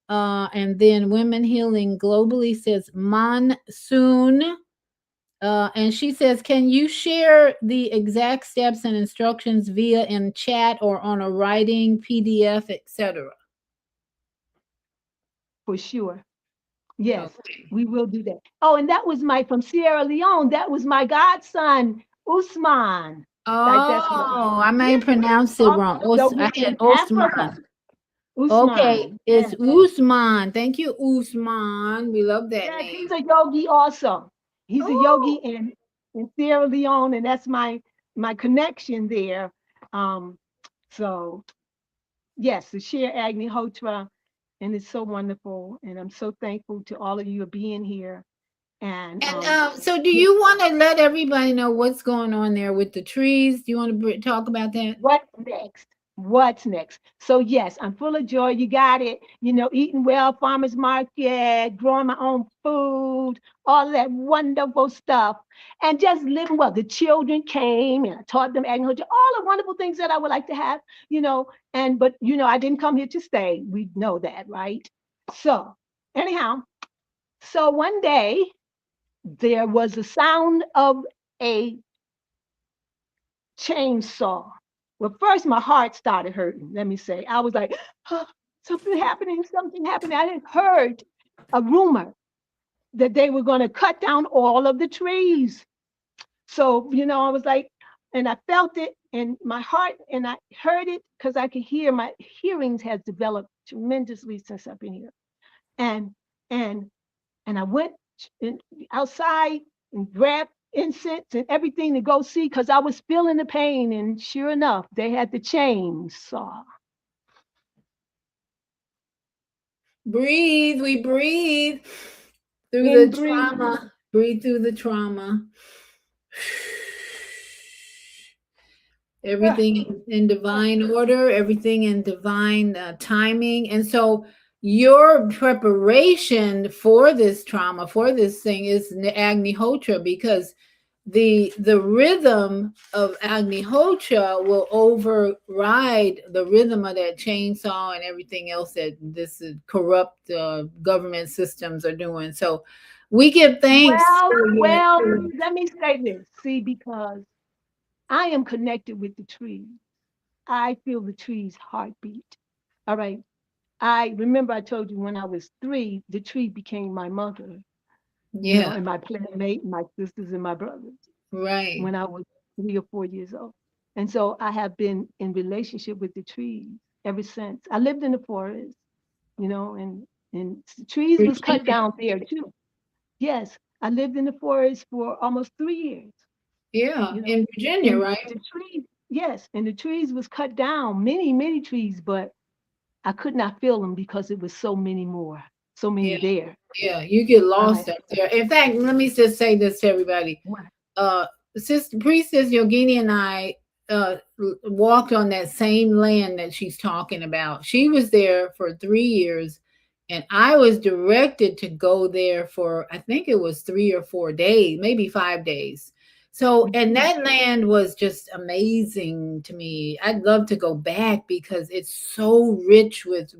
And then Women Healing Globally says Monsoon. And she says, can you share the exact steps and instructions via in chat or on a writing, PDF, etc.? For sure. Yes, Okay. we will do that. Oh, and that was from Sierra Leone. That was my godson, Usman. That's my, Oh, I may yeah. pronounce it wrong. So I we're had in Africa. Osman. Okay, Usman. it's Yes. Usman. Thank you, Usman. We love that Yes, name. he's a yogi also. He's a yogi Oh, in Sierra Leone, and that's my connection there. Um, so yes, to share Agnihotra, and it's so wonderful, and I'm so thankful to all of you being here. And and so do yeah, you want to let everybody know what's going on there with the trees? Do you want to talk about that? what's next? What's next? So yes, I'm full of joy. You got it. Eating well, farmers market, growing my own food, all that wonderful stuff, and just living well. The children came and I taught them agriculture, all the wonderful things that I would like to have. But I didn't come here to stay. We know that, right? So anyhow, so one day there was the sound of a chainsaw. Well, first my heart started hurting. Let me say, I was like, oh, something happening, something happening. I had heard a rumor that they were going to cut down all of the trees. So, I was like, and I felt it in my heart, and I heard it because I could hear. My hearings has developed tremendously since I've been here. And and and I went outside and grabbed incense and everything to go see because I was feeling the pain. And sure enough, they had the chainsaw. Breathe. We breathe through the In breathe. trauma. Breathe through the trauma. Ah, Everything in ah. divine order, everything in divine timing. And so your preparation for this trauma, for this thing is Agnihotra, because the rhythm of Agnihotra will override the rhythm of that chainsaw and everything else that this corrupt government systems are doing. So we give thanks Well, for your. well, let me say this. See, because I am connected with the trees. I feel the tree's heartbeat. All right. I remember I told you when I was 3, the tree became my mother. Yeah. and my playmate, my sisters and my brothers Right. when I was 3 or 4 years old. And so I have been in relationship with the trees ever since. I lived in the forest, and trees was cut Virginia. down there too. Yes, I lived in the forest for almost 3 years, Yeah. you know, In Virginia, and right? the trees, yes, and the trees was cut down, many, many trees, but I could not feel them because it was so many more, so Yeah. many there. Yeah. You get All right. lost up there. In fact, let me just say this to everybody. What? uh Sister Priestess Yogini and I walked on that same land that she's talking about. She was there for 3 years, and I was directed to go there for, I think it was 3 or 4 days, maybe 5 days. So, and Mhm. that land was just amazing to me. I'd love to go back because it's so rich with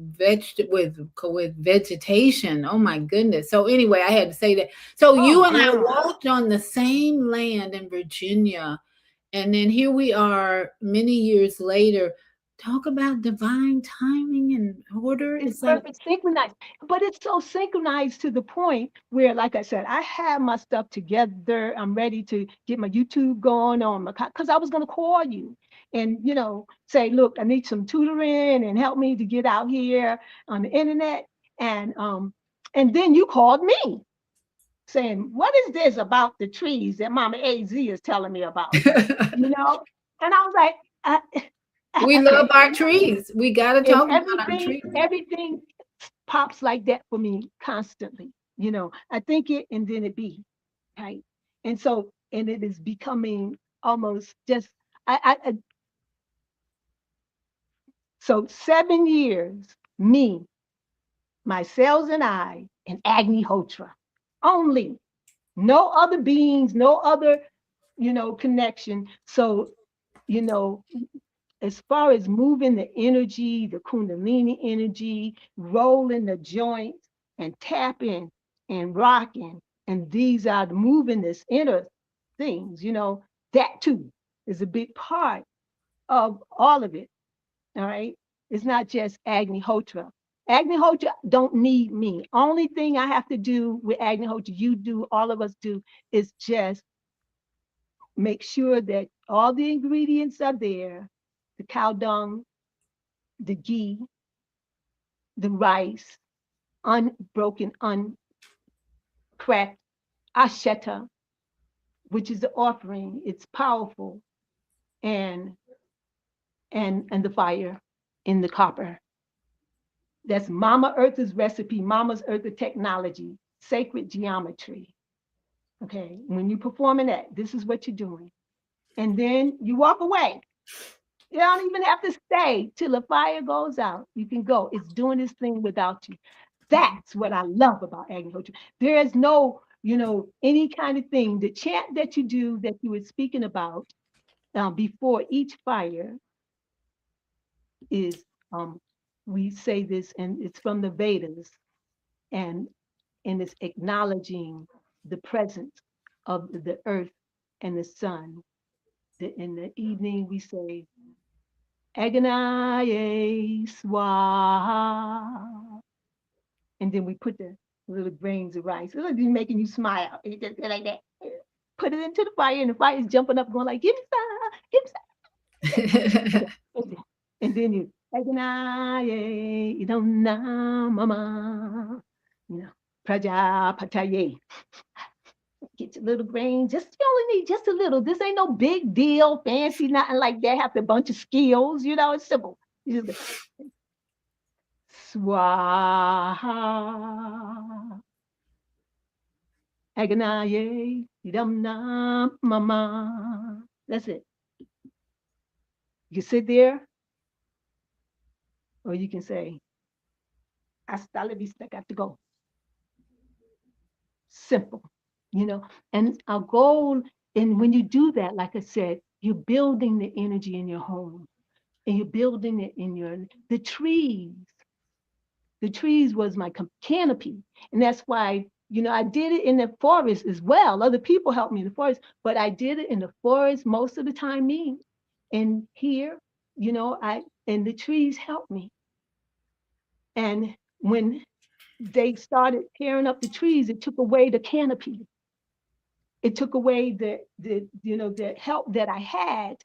with vegetation. Oh my goodness. So anyway, I had to say that. So Oh, you and I girl. walked on the same land in Virginia, and then here we are many years later. Talk about divine timing and order. It's It's like, perfect synchronized, but it's so synchronized to the point where, like I said, I have my stuff together. I'm ready to get my YouTube going on my, because I was going to call you and, say, look, I need some tutoring and help me to get out here on the internet. And then you called me saying, what is this about the trees that Mama AZ is telling me about? You know? And I was like, we love okay. our trees. We got to And talk about our everything, trees. everything pops like that for me constantly. I think it and then it be, right? And so, and it is becoming almost just, so 7 years, me, myself and I, and Agnihotra only, no other beings, no other, connection. So, you know, as far as moving the energy, the Kundalini energy, rolling the joints and tapping and rocking, and these are the moving this inner things, that too is a big part of all of it. All right. It's not just Agnihotra. Agnihotra don't need me. Only thing I have to do with Agnihotra, you do, all of us do, is just make sure that all the ingredients are there, the cow dung, the ghee, the rice, unbroken, uncracked, asheta, which is the offering. It's powerful, and and the fire in the copper. That's Mama Earth's recipe, Mama's Earth technology, sacred geometry. Okay, when you're performing that, this is what you're doing, and then you walk away. You don't even have to stay till the fire goes out. You can go. It's doing this thing without you. That's what I love about agriculture. There is no, any kind of thing. The chant that you do that you were speaking about before each fire is, we say this, and it's from the Vedas, and it's acknowledging the presence of the earth and the sun. In the evening, we say Aganaye Swaha. And then we put the little grains of rice. It'll be making you smile. It just like that. Put it into the fire, and the fire is jumping up, going like, give me some, give me some. And then you, Aganaye, idamna mama, you know, Prajapataye. Get your little grain. Just you only need just a little. This ain't no big deal, fancy, nothing like that. Have a bunch of skills, it's simple. You just go, Swaha. Aganaye, idamna mama. That's it. You sit there, or you can say, hasta la vista, got to go. Simple, And our goal, and when you do that, like I said, you're building the energy in your home, and you're building it in the trees. The trees was my canopy. And that's why, I did it in the forest as well. Other people helped me in the forest, but I did it in the forest most of the time, me. And here, and the trees helped me. And when they started tearing up the trees. It took away the canopy. It took away the help that I had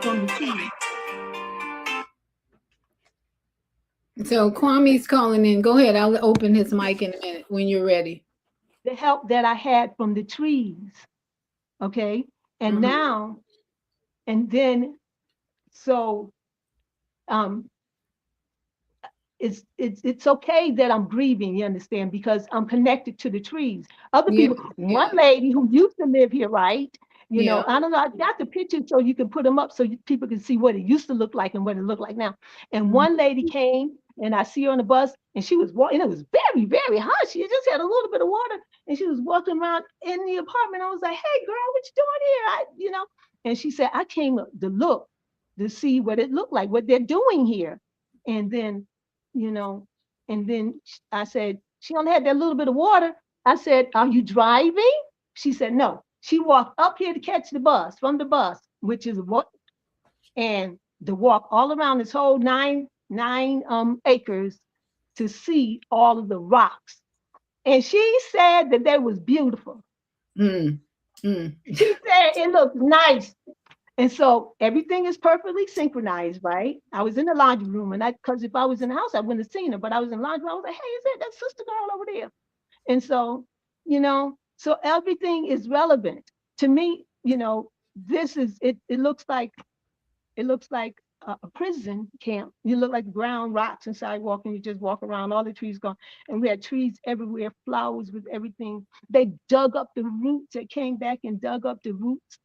from the trees. So Kwame's calling in. Go ahead. I'll open his mic in a minute when you're ready. The help that I had from the trees. Okay. And now, and then, so it's okay that I'm grieving, you understand, because I'm connected to the trees. Other people, one lady who used to live here, right? You know, I don't know, I got the picture so you can put them up so people can see what it used to look like and what it looked like now. And one lady came and I see her on the bus and she was walking, it was very, very hot. She just had a little bit of water and she was walking around in the apartment. I was like, hey girl, what you doing here? And she said, I came to look to see what it looked like, what they're doing here. And then, and then I said, she only had that little bit of water. I said, are you driving? She said, no. She walked up here to catch the bus from the bus, which is what, and to walk all around this whole nine acres to see all of the rocks. And she said that they was beautiful. She said it looked nice. And so everything is perfectly synchronized, right? I was in the laundry room, and because if I was in the house, I wouldn't have seen her, but I was in the laundry room. I was like, hey, is that sister girl over there? And so, so everything is relevant to me. This is it. It looks like a prison camp. You look like ground rocks and sidewalk, and you just walk around. All the trees gone, and we had trees everywhere, flowers with everything. They dug up the roots. They came back and dug up the roots.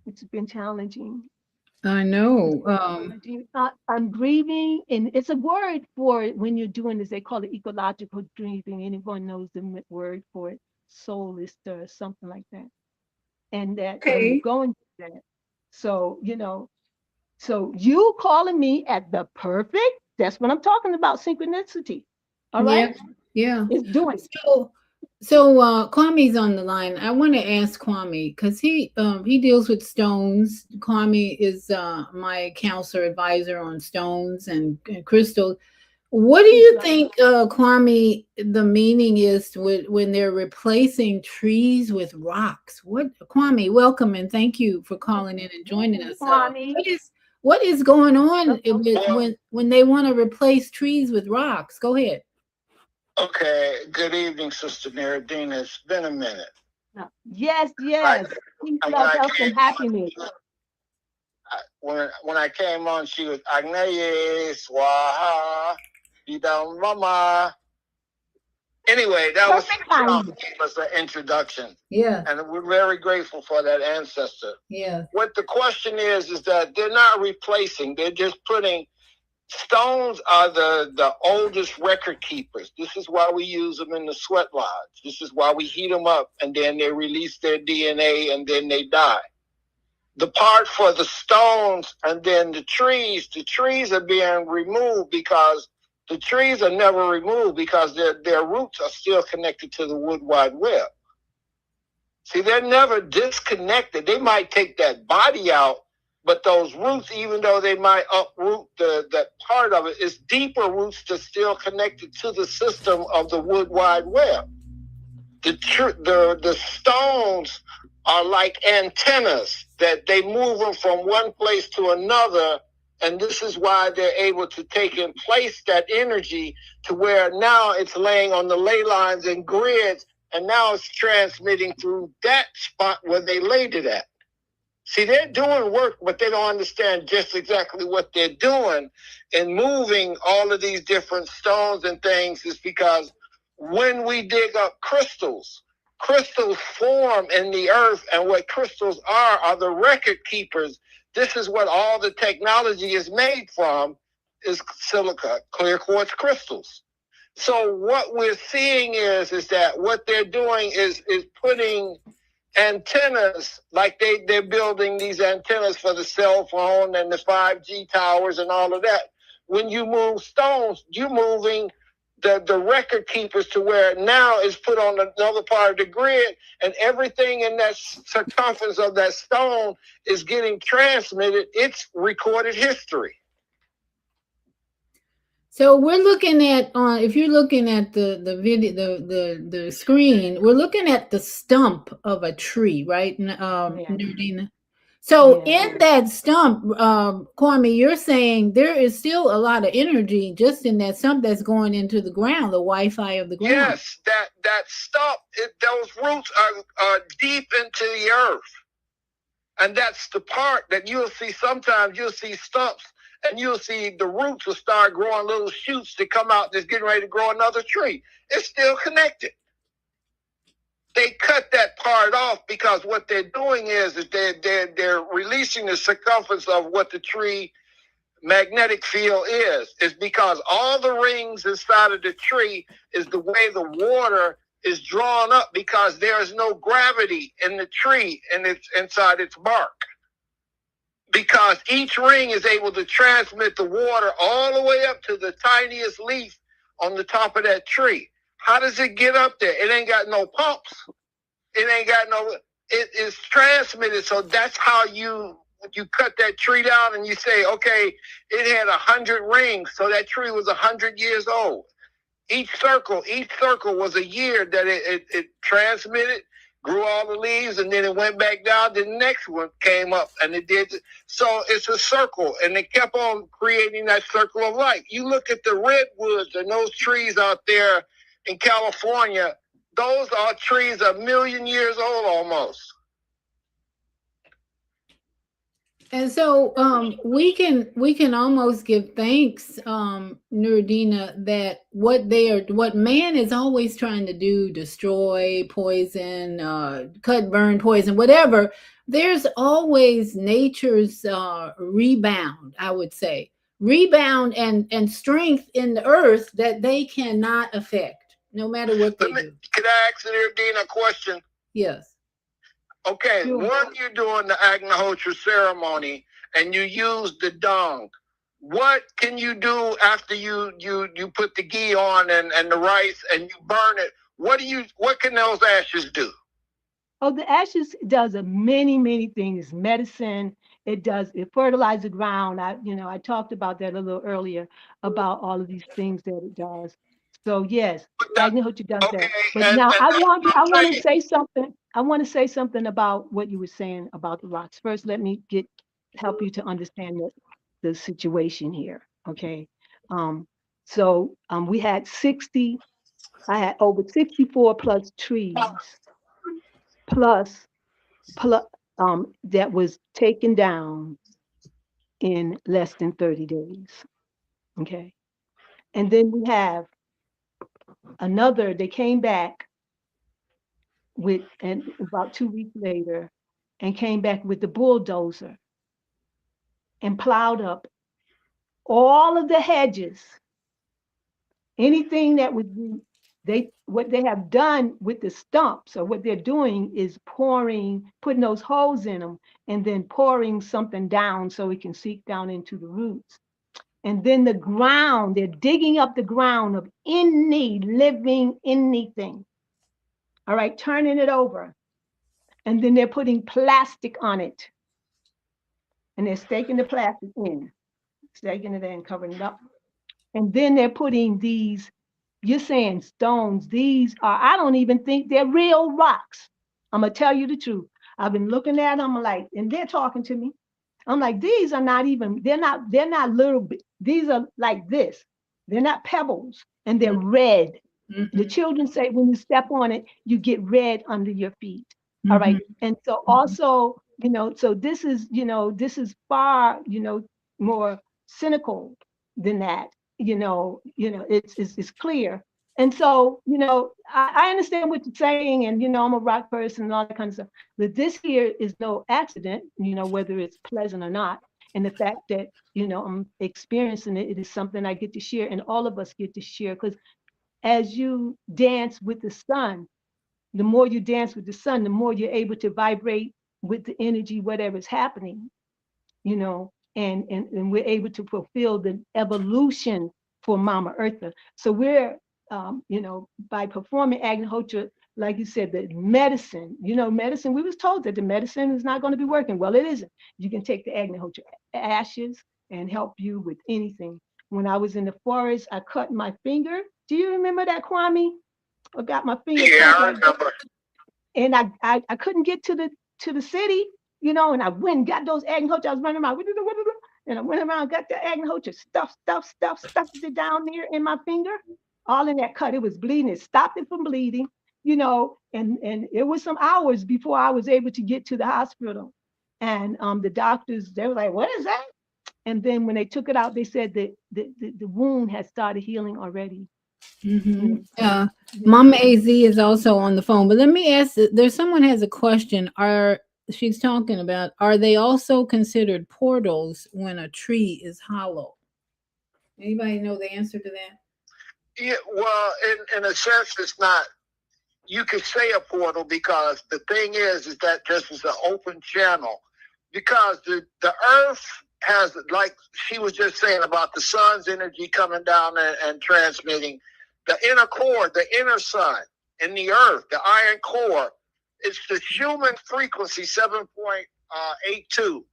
It's been challenging. I know. I'm grieving, and it's a word for it when you're doing this. They call it ecological grieving. Anyone knows the word for it? Soulless or something like that. And that when you're going through that. So, so you calling me at the perfect, that's what I'm talking about, synchronicity. All right? Yeah. It's doing. So Kwame's on the line. I want to ask Kwame because he deals with stones. Kwame is my counselor advisor on stones and crystals. What do you think, Kwame, the meaning is when they're replacing trees with rocks? Kwame, welcome and thank you for calling in and joining us. What is going on when they want to replace trees with rocks? Go ahead. Okay, good evening, Sister Nura-Dina. It's been a minute. Yes. Peace, love, health, and happiness. When I came on, she was Agnihotra Swaha, Idam Mama. Anyway, that was an introduction. Yeah. And we're very grateful for that ancestor. Yeah. What the question is that they're not replacing, they're just putting. Stones are the oldest record keepers. This is why we use them in the sweat lodge. This is why we heat them up and then they release their DNA and then they die. The part for the stones and then the trees are being removed because the trees are never removed because their roots are still connected to the wood wide web. See, they're never disconnected. They might take that body out, but those roots, even though they might uproot that part of it, is deeper roots that's still connected to the system of the wood wide web. The stones are like antennas that they move them from one place to another, and this is why they're able to take and place that energy to where now it's laying on the ley lines and grids, and now it's transmitting through that spot where they laid it at. See, they're doing work, but they don't understand just exactly what they're doing. And moving all of these different stones and things is because when we dig up crystals form in the earth, and what crystals are the record keepers. This is what all the technology is made from, is silica, clear quartz crystals. So what we're seeing is that what they're doing is putting antennas, like they're building these antennas for the cell phone and the 5G towers and all of that. When you move stones, you're moving the record keepers to where now is put on another part of the grid, and everything in that circumference of that stone is getting transmitted. It's recorded history. So we're looking at if you're looking at the video the screen, we're looking at the stump of a tree, right? Yeah, Nura-Dina? So yeah, in that stump, Kwame, you're saying there is still a lot of energy just in that stump that's going into the ground, the Wi-Fi of the ground. Yes, that stump, those roots are deep into the earth. And that's the part that you'll see. Sometimes you'll see stumps and you'll see the roots will start growing little shoots that come out that's getting ready to grow another tree. It's still connected. They cut that part off because what they're doing is they're releasing the circumference of what the tree magnetic field is. It's because all the rings inside of the tree is the way the water is drawn up because there is no gravity in the tree and it's inside its bark. Because each ring is able to transmit the water all the way up to the tiniest leaf on the top of that tree. How does it get up there? It ain't got no pumps. It ain't got no, it is transmitted. So that's how you cut that tree down and you say, okay, it had 100 rings. So that tree was 100 years old. Each circle was a year that it transmitted, grew all the leaves, and then it went back down. The next one came up, and it did. So it's a circle, and they kept on creating that circle of life. You look at the redwoods and those trees out there in California, those are trees 1,000,000 years old almost. And so we can almost give thanks, Nura-Dina, that what man is always trying to do, destroy, poison, cut, burn, poison, whatever, there's always nature's rebound, I would say. Rebound and strength in the earth that they cannot affect, no matter what they do. Can I ask Nura-Dina a question? Yes. Okay, Sure. when you're doing the Agnihotra ceremony and you use the dung, what can you do after you put the ghee on and the rice and you burn it? What can those ashes do? Oh, the ashes does many things. Medicine. It fertilizes the ground. I talked about that a little earlier about all of these things that it does. So yes, Agnihotra does Okay, that. But and now I that's want what I I'm want to saying. say something. I want to say something about what you were saying about the rocks. First, let me help you to understand the situation here. Okay. We had 60. I had over 64 plus trees plus that was taken down in less than 30 days. Okay. And then we have they came back and about 2 weeks later, and came back with the bulldozer and plowed up all of the hedges, anything that would be, what they have done with the stumps, or what they're doing is putting those holes in them and then pouring something down so it can seep down into the roots. And then the ground, they're digging up the ground of any living anything. All right, turning it over. And then they're putting plastic on it. And they're staking the plastic in, staking it in, covering it up. And then they're putting these, you're saying stones, I don't even think they're real rocks. I'm going to tell you the truth. I've been looking at them like, and they're talking to me. I'm like, these are not even, they're not little bit. These are like this. They're not pebbles, and they're red. Mm-hmm. The children say when you step on it, you get red under your feet. Mm-hmm. All right. And so also, so this is far, more cynical than that. It's clear. And so, I understand what you're saying, and I'm a rock person and all that kind of stuff. But this here is no accident, whether it's pleasant or not. And the fact that, I'm experiencing it, it is something I get to share, and all of us get to share. Because as you dance with the sun, the more you dance with the sun, the more you're able to vibrate with the energy, whatever's happening, and we're able to fulfill the evolution for Mama Eartha. So we're, by performing Agnihotra, like you said, the medicine, medicine, we was told that the medicine is not going to be working. Well, it isn't. You can take the Agnihotra ashes and help you with anything. when I was in the forest, I cut my finger. Do you remember that, Kwame? I got my finger Yeah, cut I like remember. and I couldn't get to the city, you know, and I went and got those Agnihotra. I was running around, and I went around, got the Agnihotra, stuffed it down there in my finger, all in that cut. It was bleeding. It stopped it from bleeding, you know, and it was some hours before I was able to get to the hospital. And the doctors, they were like, "What is that?" And then when they took it out, they said that the wound had started healing already. Mm-hmm. Yeah. Mama AZ is also on the phone, but let me ask, there's someone has a question. She's talking about, are they also considered portals when a tree is hollow? Anybody know the answer to that? Yeah, well, in a sense, it's not. You could say a portal because the thing is that this is an open channel. Because the earth has, like she was just saying about the sun's energy coming down and transmitting, the inner core, the inner sun in the earth, the iron core, it's the human frequency 7.82.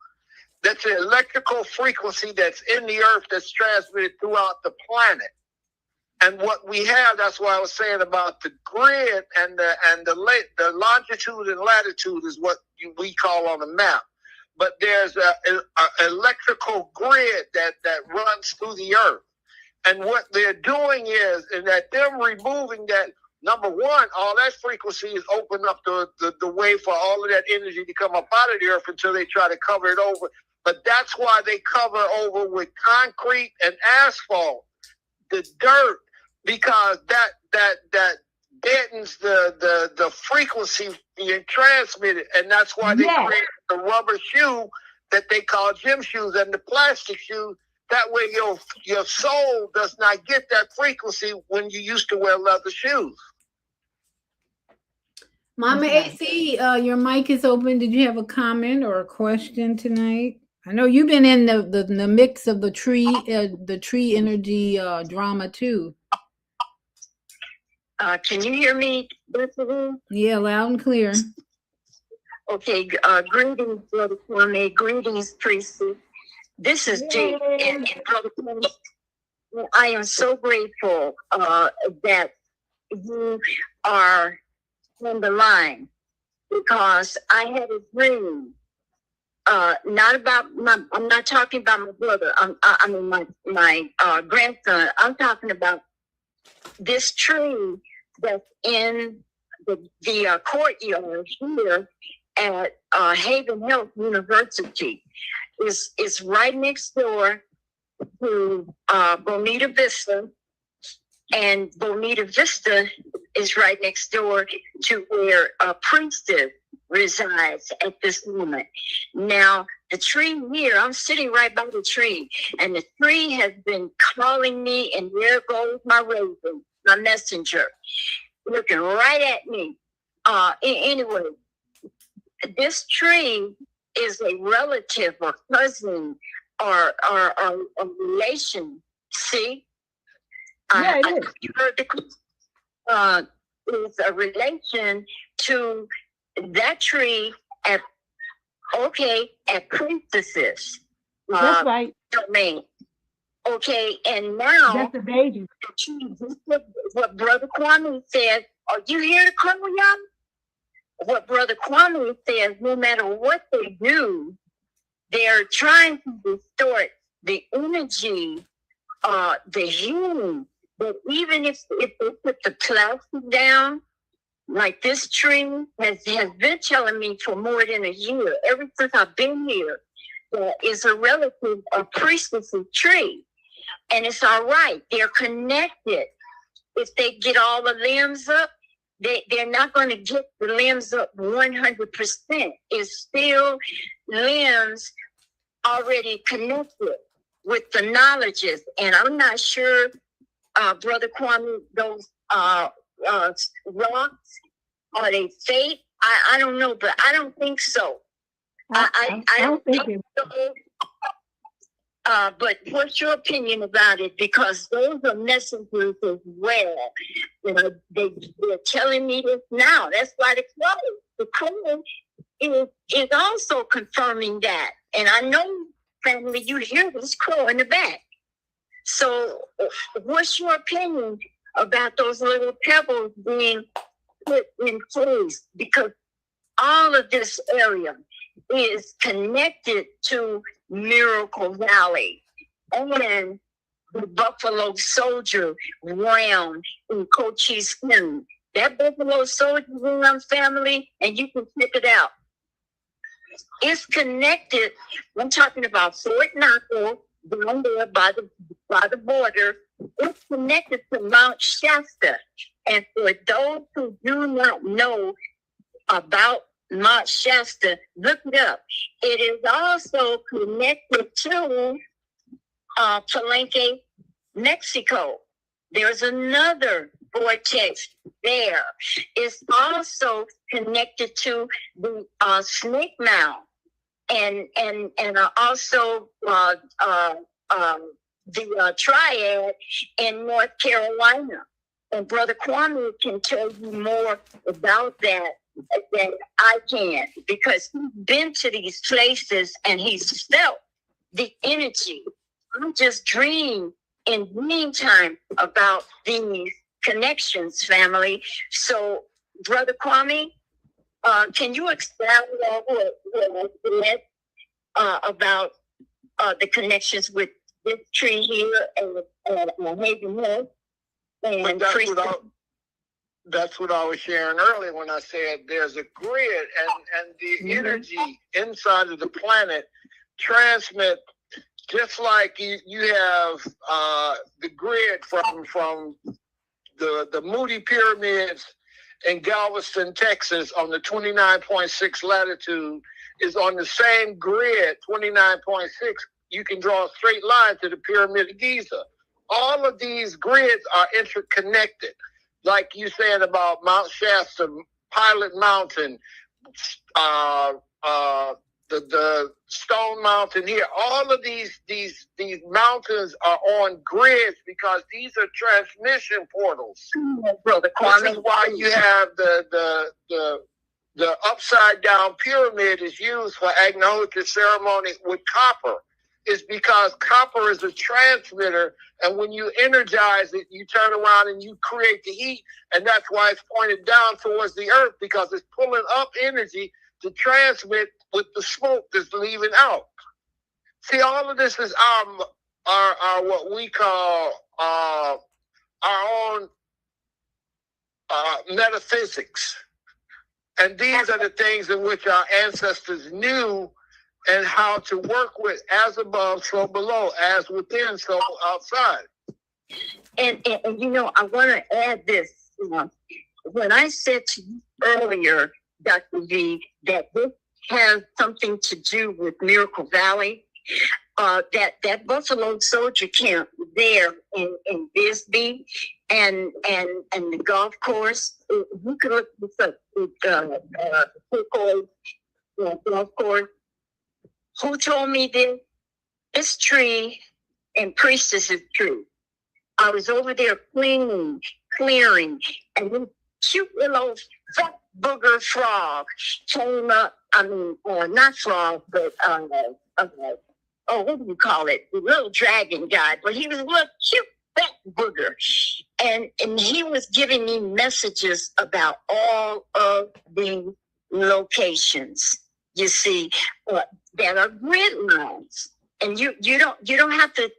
That's the electrical frequency that's in the earth that's transmitted throughout the planet. And what we have, that's why I was saying about the grid and the longitude and latitude is what we call on the map. But there's an electrical grid that runs through the earth. And what they're doing is that them removing that, number one, all that frequency is open up the way for all of that energy to come up out of the earth until they try to cover it over. But that's why they cover over with concrete and asphalt, the dirt, because that deadens the frequency being transmitted, and that's why they created the rubber shoe that they call gym shoes and the plastic shoes. That way your soul does not get that frequency when you used to wear leather shoes. Mama AC, your mic is open. Did you have a comment or a question tonight? I know you've been in the mix of the tree energy drama too. Can you hear me? Yeah, loud and clear. Okay, greetings, Brother Kwame. Greetings, Priestess. This is Jake. And Brother Kwame, I am so grateful that you are on the line, because I had a dream. Not about I'm not talking about my brother. I mean my grandson. I'm talking about this tree that's in the courtyard here at Haven Health University. Is right next door to Bonita Vista, and Bonita Vista is right next door to where Priestess resides at this moment. Now, the tree here, I'm sitting right by the tree, and the tree has been calling me, and there goes my raven, my messenger, looking right at me. Anyway, this tree is a relative or cousin or a relation. See? Yeah, it is. You heard is a relation to that tree at Priestess's That's right. domain. Okay, and now That's the baby. What Brother Kwame said. Are you here to call, y'all? What Brother Kwame says, no matter what they do, they're trying to distort the energy, the healing. But even if they put the plastic down, like this tree has been telling me for more than a year, ever since I've been here, that it's a relative of Priestess's tree. And it's all right. They're connected. If they get all the limbs up, they're not going to get the limbs up 100%. It's still limbs already connected with the knowledges. And I'm not sure, Brother Kwame, those rocks, are they fake? I don't know, but I don't think so. I don't think so. But what's your opinion about it? Because those are messengers as well. You know, they're telling me this now. That's why the crow is also confirming that. And I know, family, you hear this crow in the back. So what's your opinion about those little pebbles being put in place? Because all of this area is connected to Miracle Valley and the Buffalo Soldier realm in Cochise County. That Buffalo Soldier realm family, and you can check it out. It's connected. I'm talking about Fort Knoxville, down there by the border. It's connected to Mount Shasta. And for those who do not know about Mount Shasta, look it up. It is also connected to Palenque, Mexico. There's another vortex there. It's also connected to the Snake Mound and also the Triad in North Carolina. And Brother Kwame can tell you more about that than I can, because he's been to these places and he's felt the energy. I just dream in meantime about these connections, family. So, Brother Kwame, can you expound on what I said about the connections with this tree here and Haven Hill? And that's what I was sharing earlier when I said there's a grid and the energy inside of the planet transmit, just like you have the grid from the Moody Pyramids in Galveston, Texas on the 29.6 latitude is on the same grid, 29.6. You can draw a straight line to the Pyramid of Giza. All of these grids are interconnected. Like you said about Mount Shasta, Pilot Mountain, the Stone Mountain here. All of these mountains are on grids because these are transmission portals. Brother Kwame. This is why you have the upside down pyramid is used for Agnihotra ceremony with copper. Is because copper is a transmitter, and when you energize it, you turn around and you create the heat, and that's why it's pointed down towards the earth, because it's pulling up energy to transmit with the smoke that's leaving out. See, all of this is our what we call our own metaphysics, and these are the things in which our ancestors knew and how to work with, as above, so below, as within, so outside. And you know, I want to add this. When I said to you earlier, Dr. V, that this has something to do with Miracle Valley, that Buffalo Soldier camp there in Bisbee and the golf course, you can look this up, golf course. Who told me this? This tree and Priestess's tree. I was over there clearing, and this cute little fat booger frog came up. I mean, not frog, but what do you call it? The little dragon guy. But he was a little cute fat booger, and he was giving me messages about all of the locations. You see, that are grid lines, and you don't have to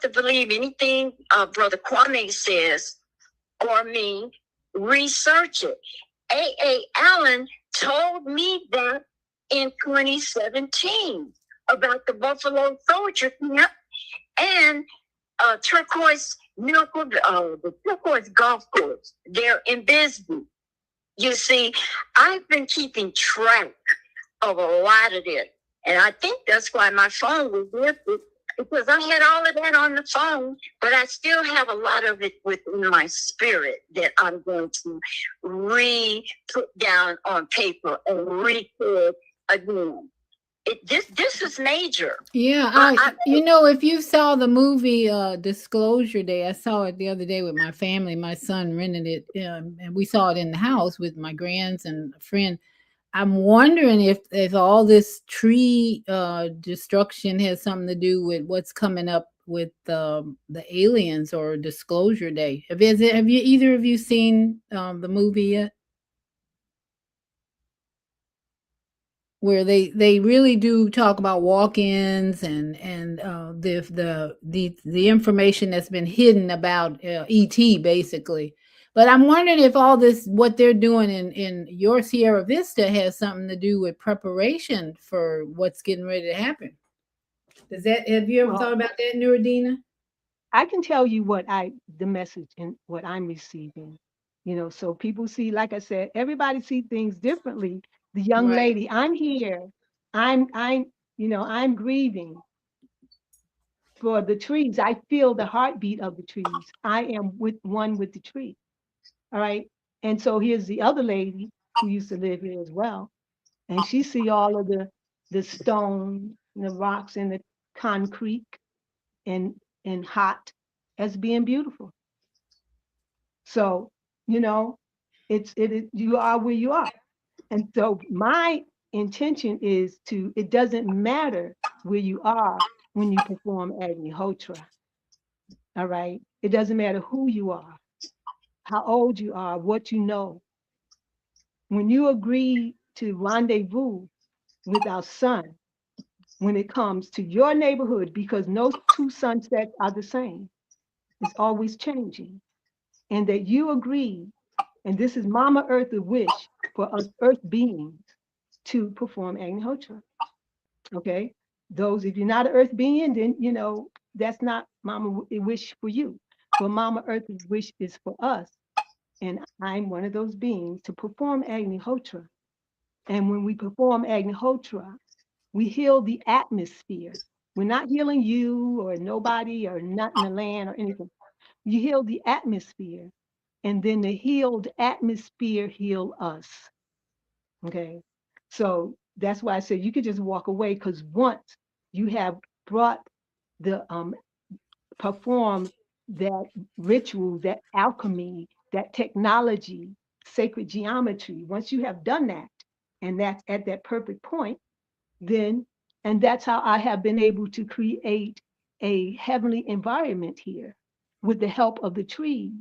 believe anything Brother Kwame says or me. Research it. A. Allen told me that in 2017 about the Buffalo Soldier camp and Turquoise Miracle, the Turquoise Golf Course there in Bisbee. You see, I've been keeping track of a lot of it. And I think that's why my phone was lifted, because I had all of that on the phone, but I still have a lot of it within my spirit that I'm going to put down on paper and record again. This is major. Yeah, you know, if you saw the movie Disclosure Day, I saw it the other day with my family. My son rented it, and we saw it in the house with my grands and a friend. I'm wondering if all this tree destruction has something to do with what's coming up the aliens or Disclosure Day. Have you either of you seen the movie yet? Where they really do talk about walk-ins and the information that's been hidden about ET basically. But I'm wondering if all this what they're doing in your Sierra Vista has something to do with preparation for what's getting ready to happen. Does that have you ever Well, thought about that, Nura-Dina? I can tell you the message and what I'm receiving. So people see, like I said, everybody see things differently. The young Right. lady, I'm here. I'm grieving for the trees. I feel the heartbeat of the trees. I am one with the tree. All right. And so here's the other lady who used to live here as well. And she see all of the stone, and the rocks and the concrete and hot as being beautiful. So, you know, you are where you are. And so my intention is it doesn't matter where you are when you perform Agnihotra. All right. It doesn't matter who you are, how old you are, what you know. When you agree to rendezvous with our sun, when it comes to your neighborhood, because no two sunsets are the same, it's always changing. And that you agree, and this is Mama Earth's wish for us Earth beings to perform Agnihotra. Okay? Those, if you're not an Earth being, then that's not Mama wish for you. But Mama Earth's wish is for us. And I'm one of those beings to perform Agnihotra. And when we perform Agnihotra, we heal the atmosphere. We're not healing you or nobody or not in the land or anything. You heal the atmosphere, and then the healed atmosphere heal us. Okay. So that's why I said you could just walk away, because once you have brought the perform that ritual, that alchemy, that technology, sacred geometry, once you have done that, and that's at that perfect point, then, and that's how I have been able to create a heavenly environment here with the help of the trees.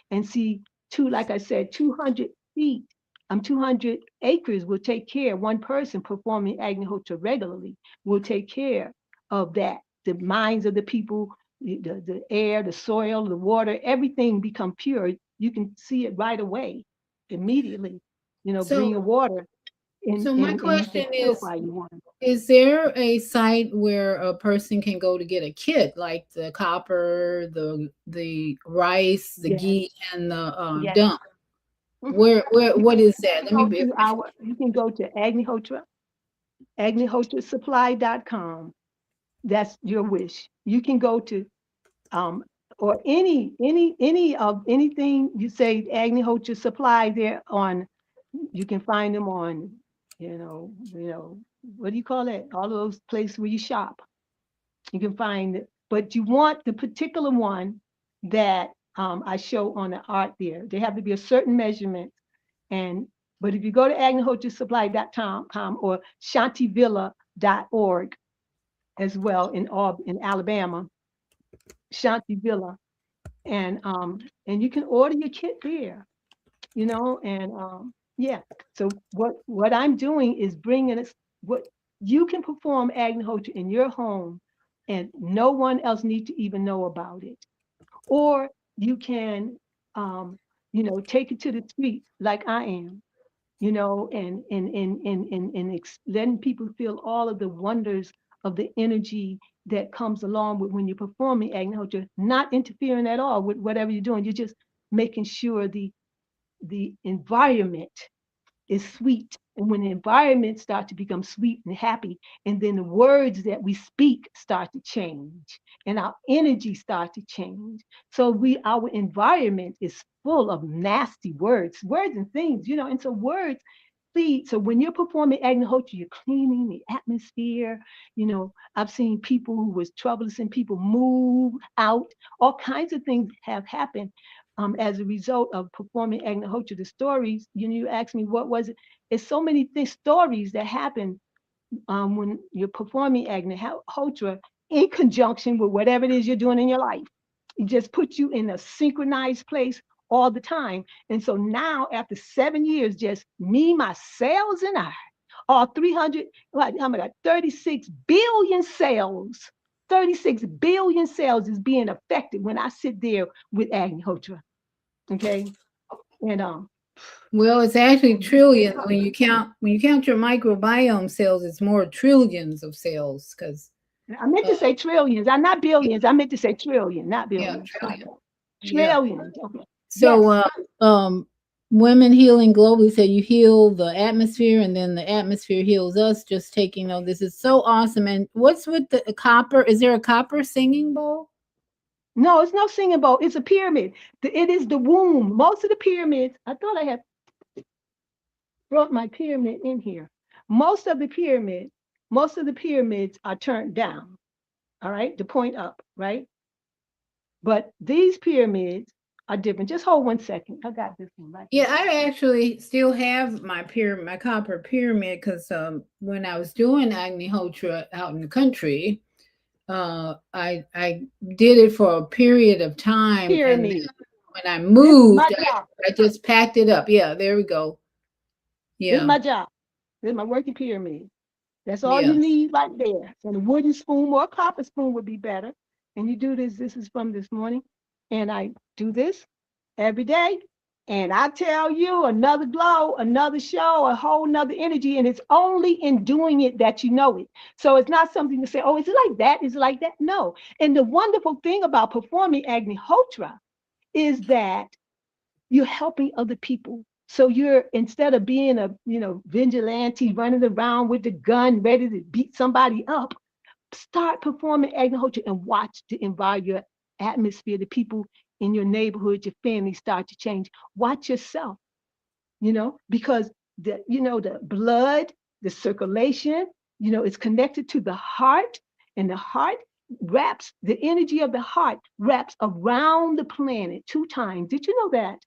And see, like I said, 200 feet, 200 acres will take care, one person performing Agnihotra regularly will take care of that. The minds of the people, the air, the soil, the water, everything become pure. You can see it right away, immediately, bring So your water so my and you can question purify your water. is there a site where a person can go to get a kit like the copper, the rice, the Yes, ghee, and the yes. dung? Mhm. You What is that? Let me go be. to you can go to agnihotrasupply.com. That's your wish. You can go to um or any of anything you say Agnihotra Supply there on, you can find them on, what do you call it? All of those places where you shop. You can find it, but you want the particular one that I show on the art there. They have to be a certain measurement. And but if you go to agnihotrasupply.com or shantivilla.org as well in Alabama, Shanti Villa, and you can order your kit there, and yeah. So what I'm doing is bringing us what you can perform Agnihotra in your home, and no one else needs to even know about it. Or you can, take it to the streets like I am, and letting people feel all of the wonders of the energy that comes along with when you're performing Agnihotra, not interfering at all with whatever you're doing. You're just making sure the environment is sweet. And when the environment starts to become sweet and happy, and then the words that we speak start to change, and our energy start to change. So our environment is full of nasty words and things, and so words feed. So when you're performing Agnihotra, you're cleaning the atmosphere. I've seen people who was troublesome people move out. All kinds of things have happened as a result of performing Agnihotra. The stories, you asked me what was it. It's so many stories that happen when you're performing Agnihotra, in conjunction with whatever it is you're doing in your life. It just puts you in a synchronized place all the time. And so now, after 7 years, just me, myself, and I, all 300, how many, 36 billion cells, 36 billion cells is being affected when I sit there with Agnihotra. Okay. And well, it's actually trillions when you count your microbiome cells. It's more trillions of cells because I meant to say trillions. I'm not billions. I meant to say trillion, not yeah, billions. trillion. Yeah. Trillions. Okay. So, Yes. Women Healing Globally said you heal the atmosphere, and then the atmosphere heals us. Just taking note. This is so awesome. And what's with the copper? Is there a copper singing bowl? No, it's no singing bowl. It's a pyramid. It is the womb. Most of the pyramids, I thought I had brought my pyramid in here. Most of the pyramids are turned down, all right, to point up, right? But these pyramids are different. Just hold 1 second. I got this one right. Yeah, I actually still have my pyramid, my copper pyramid, because when I was doing Agnihotra out in the country, I did it for a period of time, Pyramid. and when I moved, I just packed it up. Yeah, there we go. This Yeah, is my job. This is my working pyramid. That's all yeah. you need right there. And a wooden spoon or a copper spoon would be better. And you do this. This is from this morning. And I do this every day. And I tell you, another glow, another show, a whole nother energy. And it's only in doing it that you know it. So it's not something to say, oh, is it like that? Is it like that? No. And the wonderful thing about performing Agnihotra is that you're helping other people. So you're, instead of being a vigilante running around with the gun ready to beat somebody up, start performing Agnihotra and watch the environment, your atmosphere, the people in your neighborhood, your family start to change. Watch yourself, because the blood, the circulation, is connected to the heart, and the heart wraps, the energy of the heart wraps around the planet 2 times. Did you know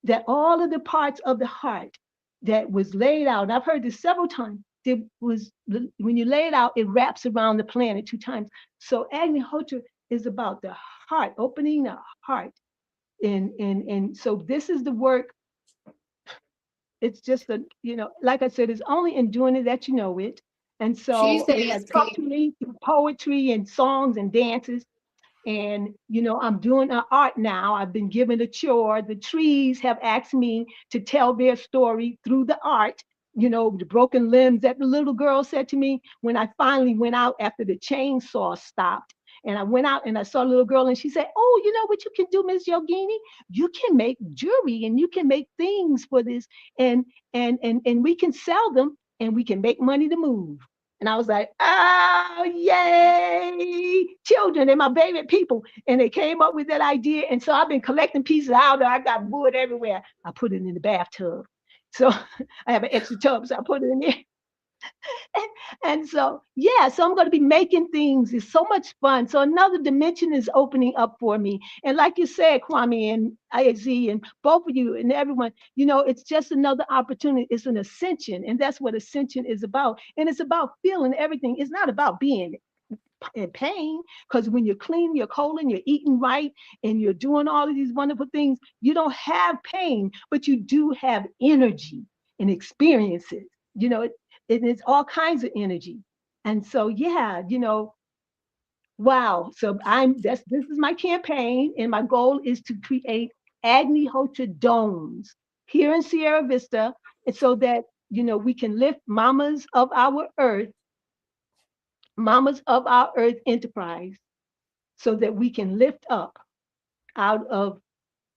that all of the parts of the heart that was laid out, and I've heard this several times, when you lay it out, it wraps around the planet 2 times. So Agnihotra is about the heart, opening the heart. And so this is the work. It's just like I said, it's only in doing it that you know it. And so it has come to me through poetry and songs and dances. And, I'm doing art now. I've been given a chore. The trees have asked me to tell their story through the art. The broken limbs that the little girl said to me when I finally went out after the chainsaw stopped. And I went out and I saw a little girl and she said, oh, you know what you can do, Miss Yogini? You can make jewelry and you can make things for this. And we can sell them and we can make money to move. And I was like, oh, yay, children and my baby people. And they came up with that idea. And so I've been collecting pieces out there. I got wood everywhere. I put it in the bathtub. So I have an extra tub, so I put it in there. And so, yeah, so I'm going to be making things. It's so much fun. So another dimension is opening up for me. And like you said, Kwame and IZ and both of you and everyone, it's just another opportunity. It's an ascension. And that's what ascension is about. And it's about feeling everything. It's not about being in pain, because when you're clean your colon, you're eating right, and you're doing all of these wonderful things, you don't have pain, but you do have energy and experiences. It's all kinds of energy. And so, yeah, wow. So this is my campaign, and my goal is to create Agnihotra domes here in Sierra Vista, and so that we can lift mamas of our earth enterprise, so that we can lift up out of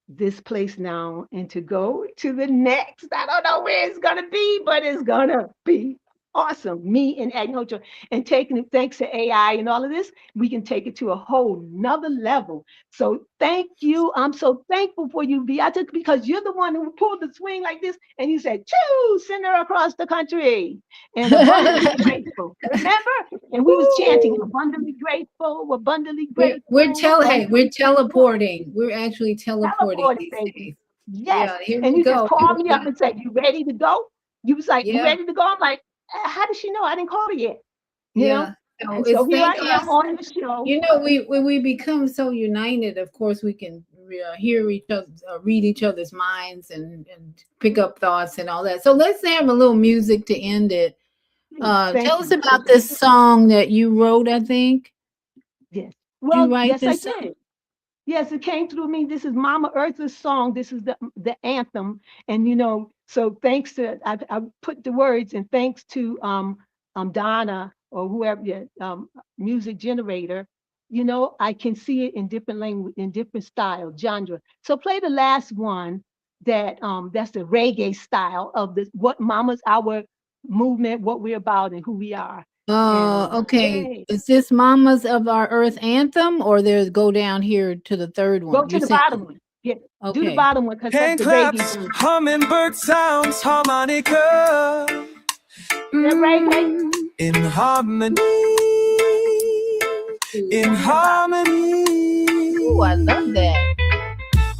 this place now and to go to the next. I don't know where it's gonna be, but it's gonna be awesome. Me and Agnihotra, and taking it, thanks to AI and all of this, we can take it to a whole nother level. So thank you. I'm so thankful for you, Beata, because you're the one who pulled the swing like this, and you said, "Choo, send her across the country." And abundantly grateful. Remember? And we was chanting, abundantly grateful, abundantly grateful. We're teleporting. We're actually teleporting these days. Yes. Yeah, and you just called me up and said, "You ready to go?" You was like, "You ready to go?" I'm like, how does she know? I didn't call her yet. You know? So And it's so here I thank am us. on the show. You know, when we become so united, of course, we can hear each other, read each other's minds, and pick up thoughts and all that. So let's have a little music to end it. Thank Tell us you. about this song that you wrote. I think Yes. you Well, write yes, I this song. did. Yes, it came through me. This is Mama Earth's song. This is the anthem. And so thanks to I put the words, and thanks to Donna or whoever, yeah, music generator, I can see it in different language, in different style, genre. So play the last one that's the reggae style of this, what Mama's our movement, what we're about and who we are. And Okay. yay. Is this Mamas of Our Earth anthem, or there's go down here to the third Go one? to the bottom one. Yeah. Do the Okay. bottom one because that's Hand the reggae claps, version. hummingbird sounds, harmonica. That reggae? In harmony, in harmony. Ooh, I love that.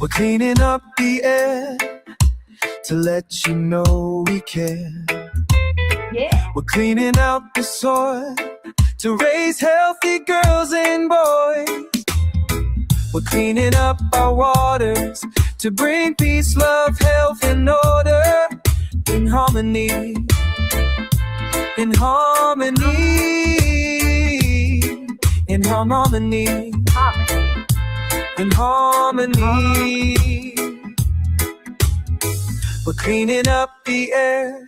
We're cleaning up the air to let you know we care. Yeah. We're cleaning out the soil to raise healthy girls and boys. We're cleaning up our waters to bring peace, love, health, and order. In harmony, in harmony, in harmony, in harmony. We're cleaning up the air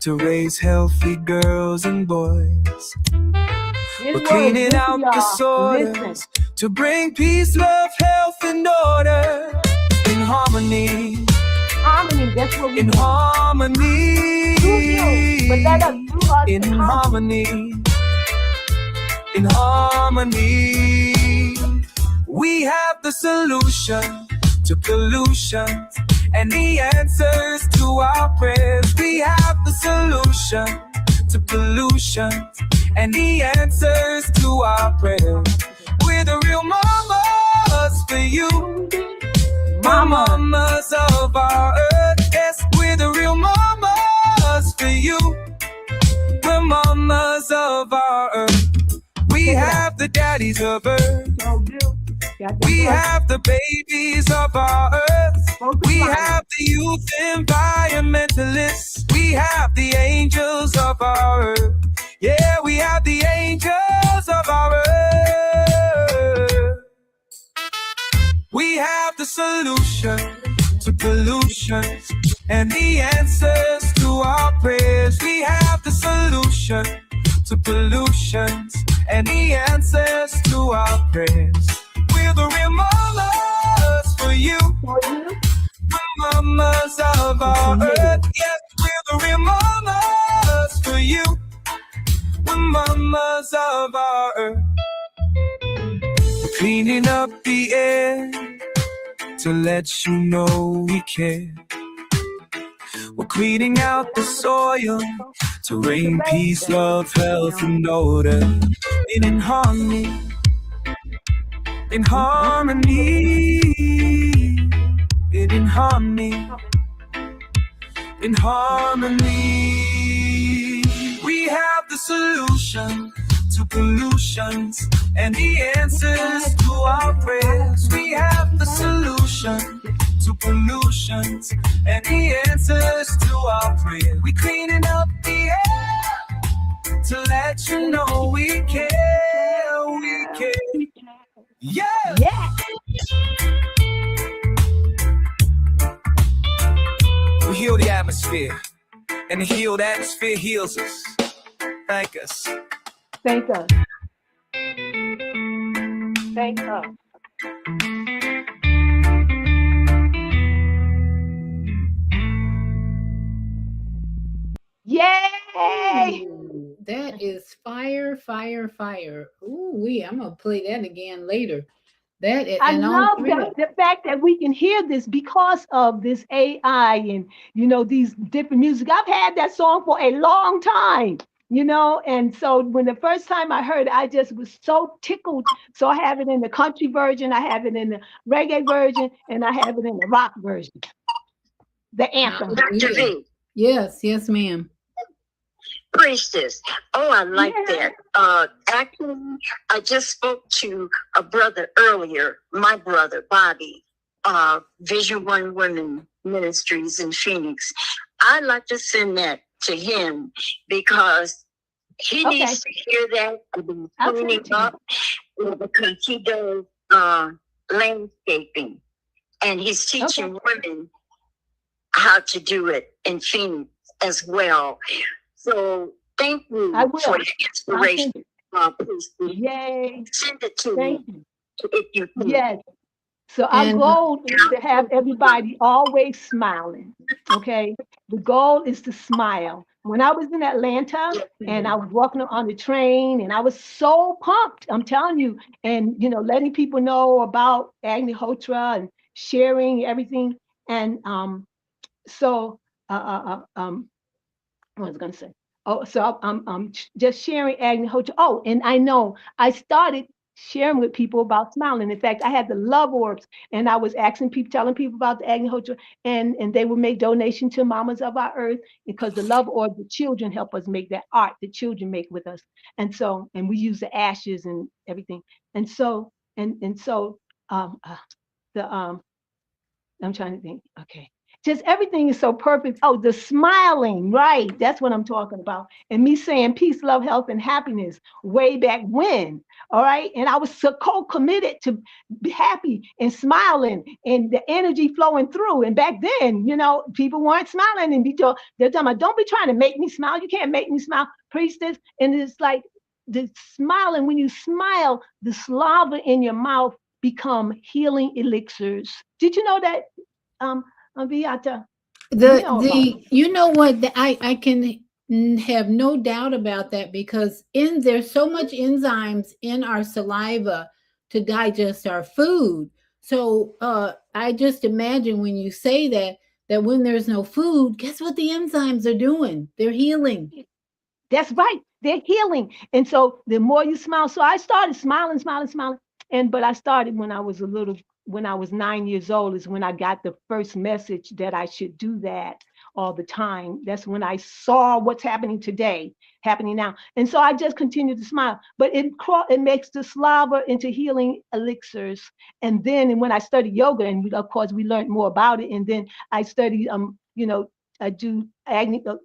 to raise healthy girls and boys. We're cleaning out the soils to bring peace, love, health, and order. In harmony, Harmony, that's what we in want. harmony, Do you, but let us do us in harmony, in harmony. We have the solution to pollution and the answers to our prayers. We have the solution to pollution and the answers to our prayers. We're the real mamas for you, mamas of our earth. Yes, we're the real mamas for you, we're mamas of our earth. We have the daddies of earth, we have the babies of our earth, we have the youth environmentalists, we have the angels of our earth. Yeah, we have the angels of our earth. We have the solution to pollution and the answers to our prayers. We have the solution to pollution and the answers to our prayers. We're the real mamas for you, mamas of our earth. Yes, we're the real mamas for you, we're mamas of our earth. Cleaning up the air to let you know we care. We're cleaning out the soil to bring peace, love, health, and order. And in harmony, in harmony, and in harmony, in harmony. We have the solution to pollutions and the answers to our prayers. We have the solution to pollutions and the answers to our prayers. We cleaning up the air to let you know we care, we care. Yeah! Yeah. We heal the atmosphere, and the healed atmosphere heals us. Thank us. Thank us. Thank us. Yay! Ooh, that is fire, fire, fire. Ooh, I'm gonna play that again later. That is, I and all love three of the fact that we can hear this because of this AI and these different music. I've had that song for a long time, and so when the first time I heard it, I just was so tickled. So I have it in the country version, I have it in the reggae version, and I have it in the rock version. The anthem. Dr. V. Yes, ma'am. Priestess. Oh, I like Yeah. that. Actually, I just spoke to a brother earlier, my brother, Bobby, Vision One Women Ministries in Phoenix. I'd like to send that to him because he Okay. needs to hear that. I've been I'll send cleaning it to you. up because he does landscaping and he's Okay. teaching women how to do it in Phoenix as well. So thank I you will. for the I'll send inspiration. it. Please Yay. send it to Thank me you. if you can. Yes. So our And goal is to have everybody always smiling. Okay. The goal is to smile. When I was in Atlanta and I was walking on the train and I was so pumped, I'm telling you, and letting people know about Agnihotra and sharing everything. And so what was I going to say? Oh, so I'm just sharing Agnihotra. Oh, and I know I started sharing with people about smiling. In fact, I had the love orbs, and I was asking people, telling people about the Agnihotra, and they would make donation to Mamas of Our Earth because the love orbs, the children help us make that art. The children make with us, and we use the ashes and everything, and so the I'm trying to think. Okay. Just everything is so perfect. Oh, the smiling, right? That's what I'm talking about. And me saying peace, love, health, and happiness way back when. All right. And I was so committed to be happy and smiling and the energy flowing through. And back then, people weren't smiling and they're talking about, don't be trying to make me smile. You can't make me smile, priestess. And it's like the smiling, when you smile, the saliva in your mouth become healing elixirs. Did you know that, um, Beata? You know about you know what, I can have no doubt about that, because in there's so much enzymes in our saliva to digest our food. So I just imagine when you say that when there's no food, guess what the enzymes are doing? They're healing. That's right. They're healing. And so the more you smile, so I started smiling, smiling, smiling. But I started when I was 9 years old, is when I got the first message that I should do that all the time. That's when I saw what's happening today, happening now. And so I just continued to smile. But it makes the saliva into healing elixirs. And then when I studied yoga, and of course we learned more about it. And then I studied I do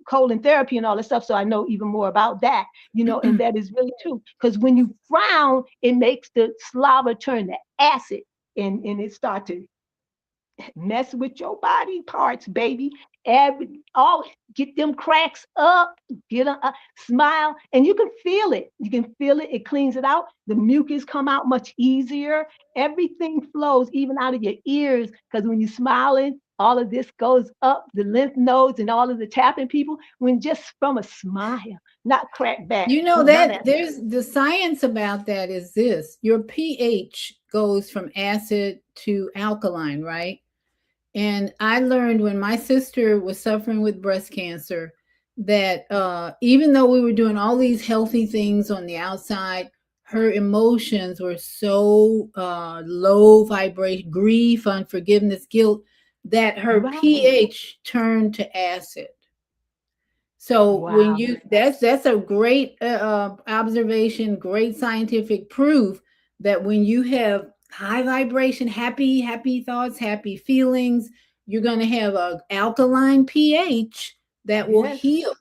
colon therapy and all this stuff, so I know even more about that, and that is really true. Because when you frown, it makes the saliva turn to acid, and it starts to mess with your body parts, baby. All get them cracks up, get a smile, and you can feel it. You can feel it. It cleans it out. The mucus come out much easier. Everything flows even out of your ears, because when you're smiling, all of this goes up the lymph nodes and all of the tapping people when just from a smile, not crack back. You know None of that that. there's the science about that is this: your pH goes from acid to alkaline, right? And I learned when my sister was suffering with breast cancer that even though we were doing all these healthy things on the outside, her emotions were so low vibration, grief, unforgiveness, guilt, that her Right. pH turned to acid. So when Wow. you that's a great observation, great scientific proof that when you have high vibration, happy thoughts, happy feelings, you're going to have a alkaline pH that will Yes. heal.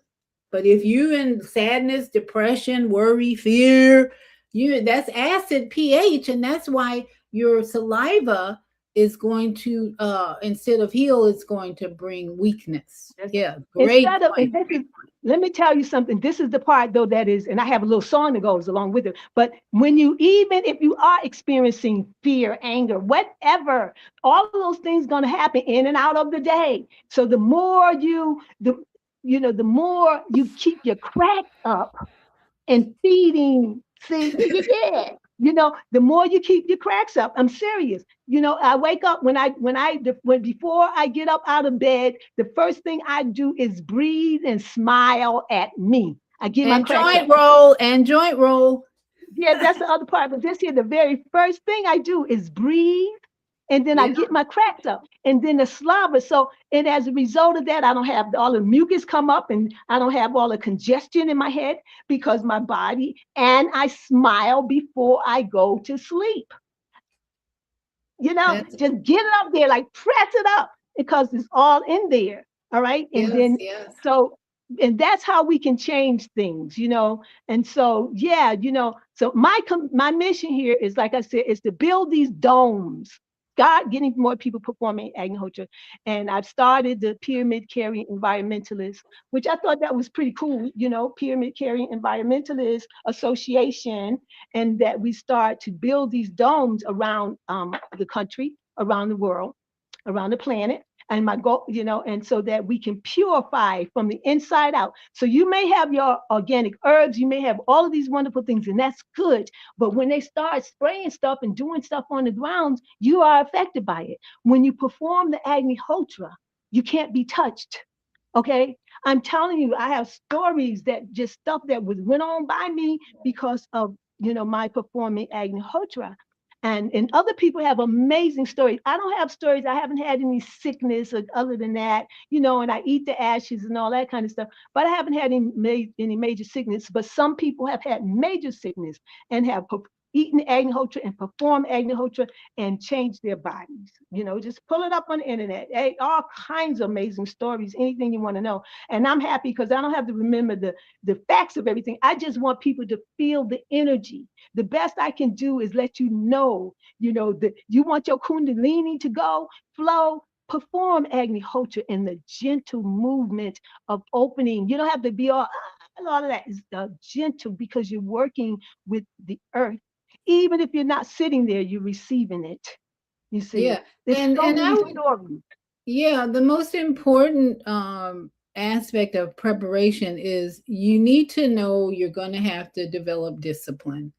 But if you in sadness, depression, worry, fear, that's acid pH, and that's why your saliva is going to instead of heal, it's going to bring weakness. Yes. Yeah, great Instead of, and point. this is, let me tell you something. This is the part though that is, and I have a little song that goes along with it. But even if you are experiencing fear, anger, whatever, all of those things going to happen in and out of the day. So the more you keep your crack up and feeding. See, yeah. The more you keep your cracks up. I'm serious. I wake up when before I get up out of bed, the first thing I do is breathe and smile at me. I get my And cracks up. joint roll. Yeah, that's the other part. But this here, the very first thing I do is breathe and then I Yeah. get my cracks up, and then the slobber. So, and as a result of that, I don't have all the mucus come up, and I don't have all the congestion in my head because my body, and I smile before I go to sleep. That's Just get it up there, like press it up because it's all in there. All right. And yes, then, yes. so, and that's how we can change things. And so, yeah, so my mission here is, like I said, is to build these domes. God, getting more people performing agriculture. And I've started the Pyramid Carrying Environmentalists, which I thought that was pretty cool, Pyramid Carrying Environmentalist Association, and that we start to build these domes around the country, around the world, around the planet. And my goal, and so that we can purify from the inside out. So you may have your organic herbs, you may have all of these wonderful things, and that's good. But when they start spraying stuff and doing stuff on the grounds, you are affected by it. When you perform the Agnihotra, you can't be touched. Okay. I'm telling you, I have stories that just stuff that went on by me because of my performing Agnihotra. And other people have amazing stories. I don't have stories. I haven't had any sickness other than that, and I eat the ashes and all that kind of stuff. But I haven't had any major sickness. But some people have had major sickness and have eaten Agnihotra and performed Agnihotra and changed their bodies. Just pull it up on the internet. Hey, all kinds of amazing stories, anything you want to know. And I'm happy because I don't have to remember the facts of everything. I just want people to feel the energy. The best I can do is let that you want your kundalini to go, flow, perform Agnihotra in the gentle movement of opening. You don't have to be all of that. Is gentle because you're working with the earth. Even if you're not sitting there, you're receiving it. You see, Yeah. there's so And many stories. yeah, the most important aspect of preparation is you need to know you're going to have to develop discipline,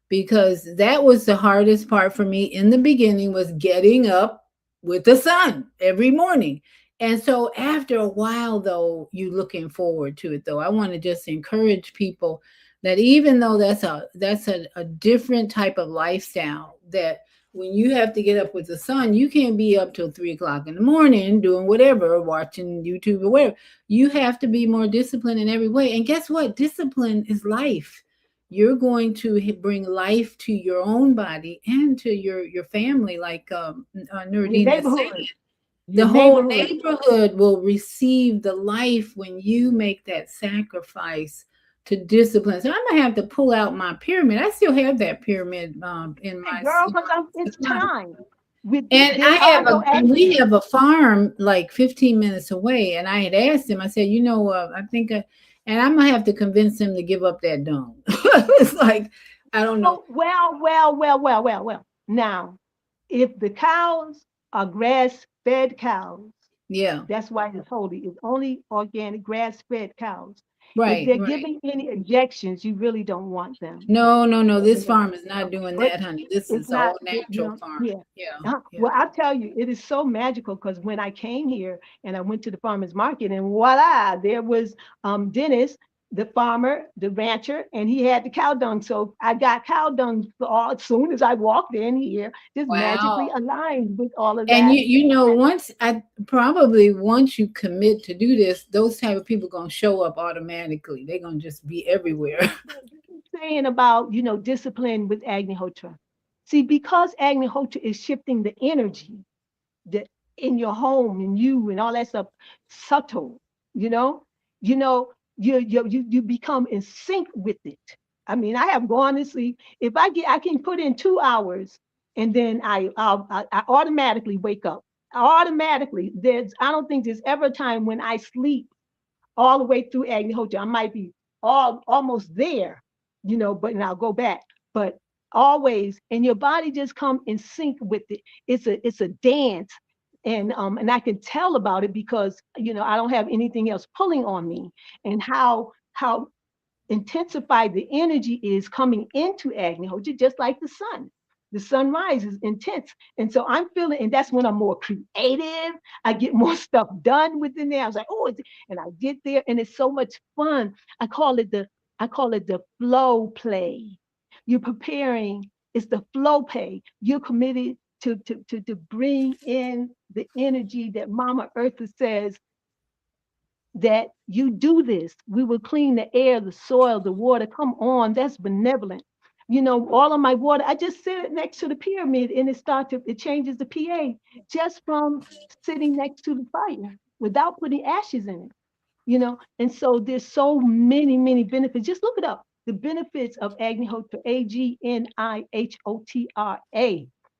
because that was the hardest part for me in the beginning, was getting up with the sun every morning. And so after a while, though, you looking forward to it. Though I want to just encourage people that even though that's a different type of lifestyle, that when you have to get up with the sun, you can't be up till 3 o'clock in the morning doing whatever, watching YouTube or whatever. You have to be more disciplined in every way. And guess what? Discipline is life. You're going to bring life to your own body and to your family, like Your Nura-Dina is saying. neighborhood, your The whole neighborhood. neighborhood will receive the life when you make that sacrifice to discipline. So I'm gonna have to pull out my pyramid. I still have that pyramid in Hey, my girl, because it's time. time. With And there are no we accidents. have a farm like 15 minutes away. And I had asked him, I said, I think, and I'm gonna have to convince him to give up that dome. It's like, I don't know. Oh, well. Now, if the cows are grass-fed cows, Yeah, that's why it's holy. It's only organic grass-fed cows. If right, they're right. giving any injections, you really don't want them. No, no, no. This You know, farm is not doing but that, honey. This it's is not, all natural farm. yeah. Yeah, yeah. Well, I'll tell you, it is so magical because when I came here and I went to the farmer's market, and voila, there was Dennis, the farmer, the rancher, and he had the cow dung. So I got cow dung as soon as I walked in here, just magically Wow. aligned with all of And that. once you commit to do this, those type of people gonna show up automatically. They're gonna just be everywhere. Saying about discipline with Agnihotra. See, because Agnihotra is shifting the energy that in your home and you and all that stuff, subtle, you know, you know, you become in sync with it. I mean, I have gone to sleep. If I can put in 2 hours, and then I automatically wake up. Automatically, I don't think there's ever a time when I sleep all the way through Agnihotra. I might be almost there, but and I'll go back. But always, and your body just come in sync with it. It's a dance. And I can tell about it because I don't have anything else pulling on me, and how intensified the energy is coming into Agnihotra, just like the sun. The sunrise is intense. And so I'm feeling, and that's when I'm more creative. I get more stuff done within there. I was like, oh, and I get there and it's so much fun. I call it the flow play. You're preparing, it's the flow play. You're committed to bring in the energy that Mama Earth says that you do this. We will clean the air, the soil, the water. Come on, that's benevolent. You know, all of my water, I just sit it next to the pyramid and it changes the pH just from sitting next to the fire without putting ashes in it, you know. And so there's so many, many benefits. Just look it up. The benefits of Agnihotra, Agnihotra,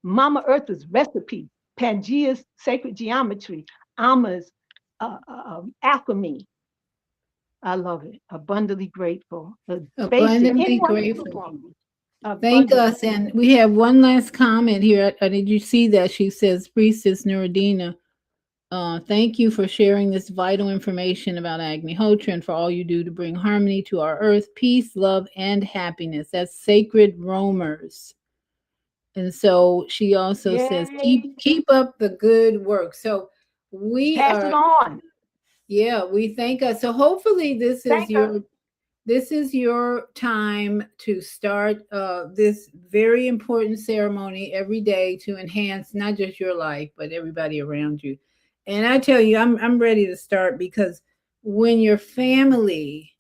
Mama Earth's recipe, Pangea's sacred geometry, Amma's alchemy. I love it. Abundantly grateful. Basic. Abundantly Anyone can grateful. perform. Thank us. And we have one last comment here. Did you see that? She says, Priestess Nura-Dina, thank you for sharing this vital information about Agnihotra and for all you do to bring harmony to our earth, peace, love, and happiness. That's Sacred Roamers. And so she also says, keep up the good work. So we pass it on. Yeah, we thank us. So hopefully this is your time to start this very important ceremony every day to enhance not just your life but everybody around you. And I tell you, I'm ready to start, because when your family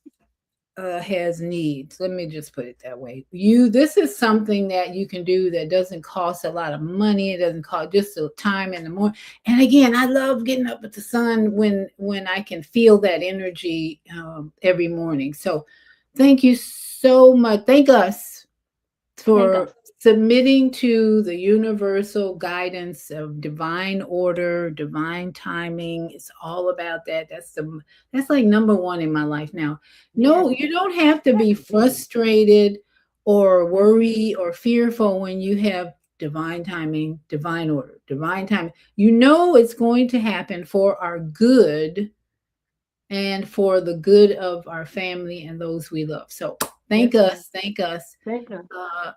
has needs, let me just put it that way, this is something that you can do that doesn't cost a lot of money. It doesn't cost just a time in the morning. And again, I love getting up with the sun when I can feel that energy every morning. So thank you so much. Thank us for submitting to the universal guidance of divine order, divine timing. It's all about that. That's like number one in my life now. No, you don't have to be frustrated or worry or fearful when you have divine timing, divine order, divine timing. You know it's going to happen for our good and for the good of our family and those we love. So thank us.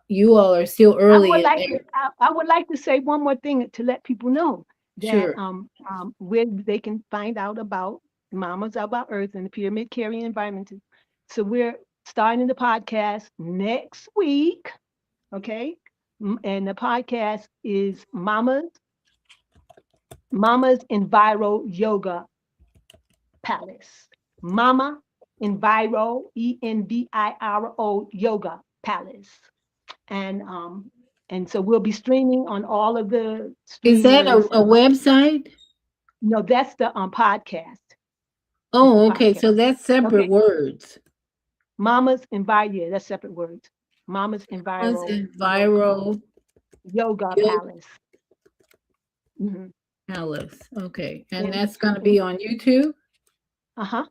You all are still early. I would like to say one more thing to let people know that where they can find out about Mamas About Earth and the Pyramid Carrying Environment. So we're starting the podcast next week, okay? And the podcast is Mama's Enviro Yoga Palace. Mama Enviro, Enviro Yoga Palace. And so we'll be streaming on all of the streamers. Is that a website? No, that's the podcast. Oh, okay. So that's separate words. Mama's Enviro, that's separate words. Mama's Enviro Yoga Palace. Mm-hmm. Palace. Okay. And that's going to be on YouTube? On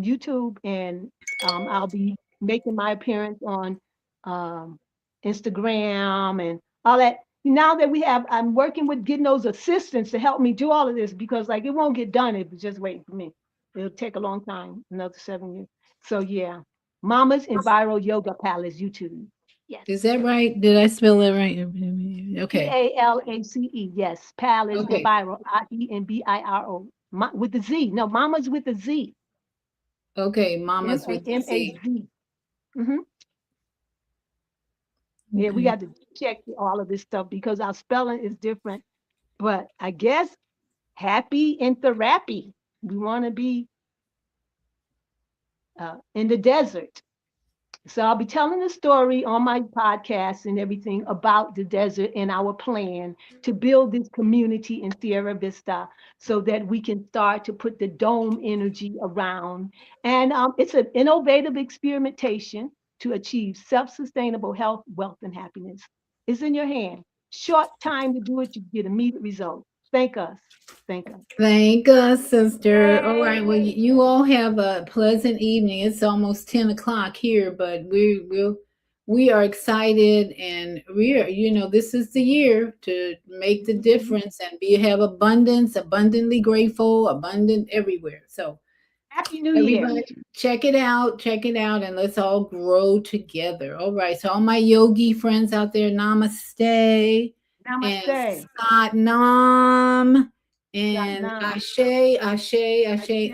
YouTube. And I'll be making my appearance on Instagram and all that. Now that I'm working with getting those assistants to help me do all of this, because like it won't get done if it's just waiting for me. It'll take a long time, another 7 years. So yeah, Mama's Enviro Yoga Palace, YouTube. Yes. Is that right? Did I spell that right? Okay. Palace, yes. Palace, Enviro, Enbiro. With the Z. No, Mama's with the Z. Okay, Mama's with the Z. Mm-hmm. Yeah, we got to check all of this stuff because our spelling is different. But I guess happy and therapy. We want to be in the desert. So I'll be telling a story on my podcast and everything about the desert and our plan to build this community in Sierra Vista so that we can start to put the dome energy around. And it's an innovative experimentation to achieve self-sustainable health, wealth, and happiness. It's in your hand. Short time to do it, you get immediate results. Thank us. Thank us, sister. Yay. All right. Well, you all have a pleasant evening. It's almost 10 o'clock here, but we are excited, and this is the year to make the difference and have abundance, abundantly grateful, abundant everywhere. So Happy New Year. Check it out, and let's all grow together. All right. So all my yogi friends out there, namaste. Namaste. And Sat Nam. And Ashe,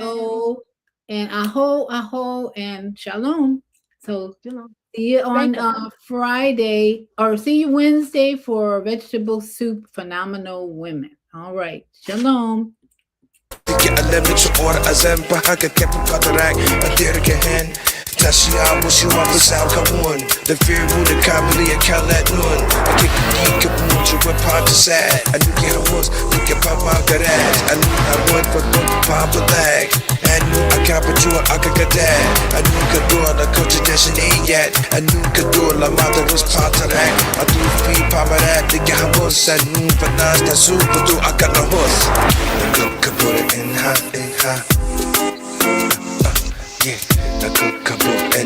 oh, and Aho, and Shalom. So See you on Thank you. Friday, or see you Wednesday for vegetable soup, Phenomenal Women. All right. Shalom. 다시 아무시 와서 싸우가원 The fear would have come really a call at noon I kick the moon to a part to sad I knew get a horse, look at my garage I knew I went for good pop a lag I knew I can't put you I could get that I knew could do all the coach edition ain't yet I knew could do all the mother was part of that I do free pop of that the guy was I knew but now it's super do I got no horse I could put it in hot yeah, I cook a book and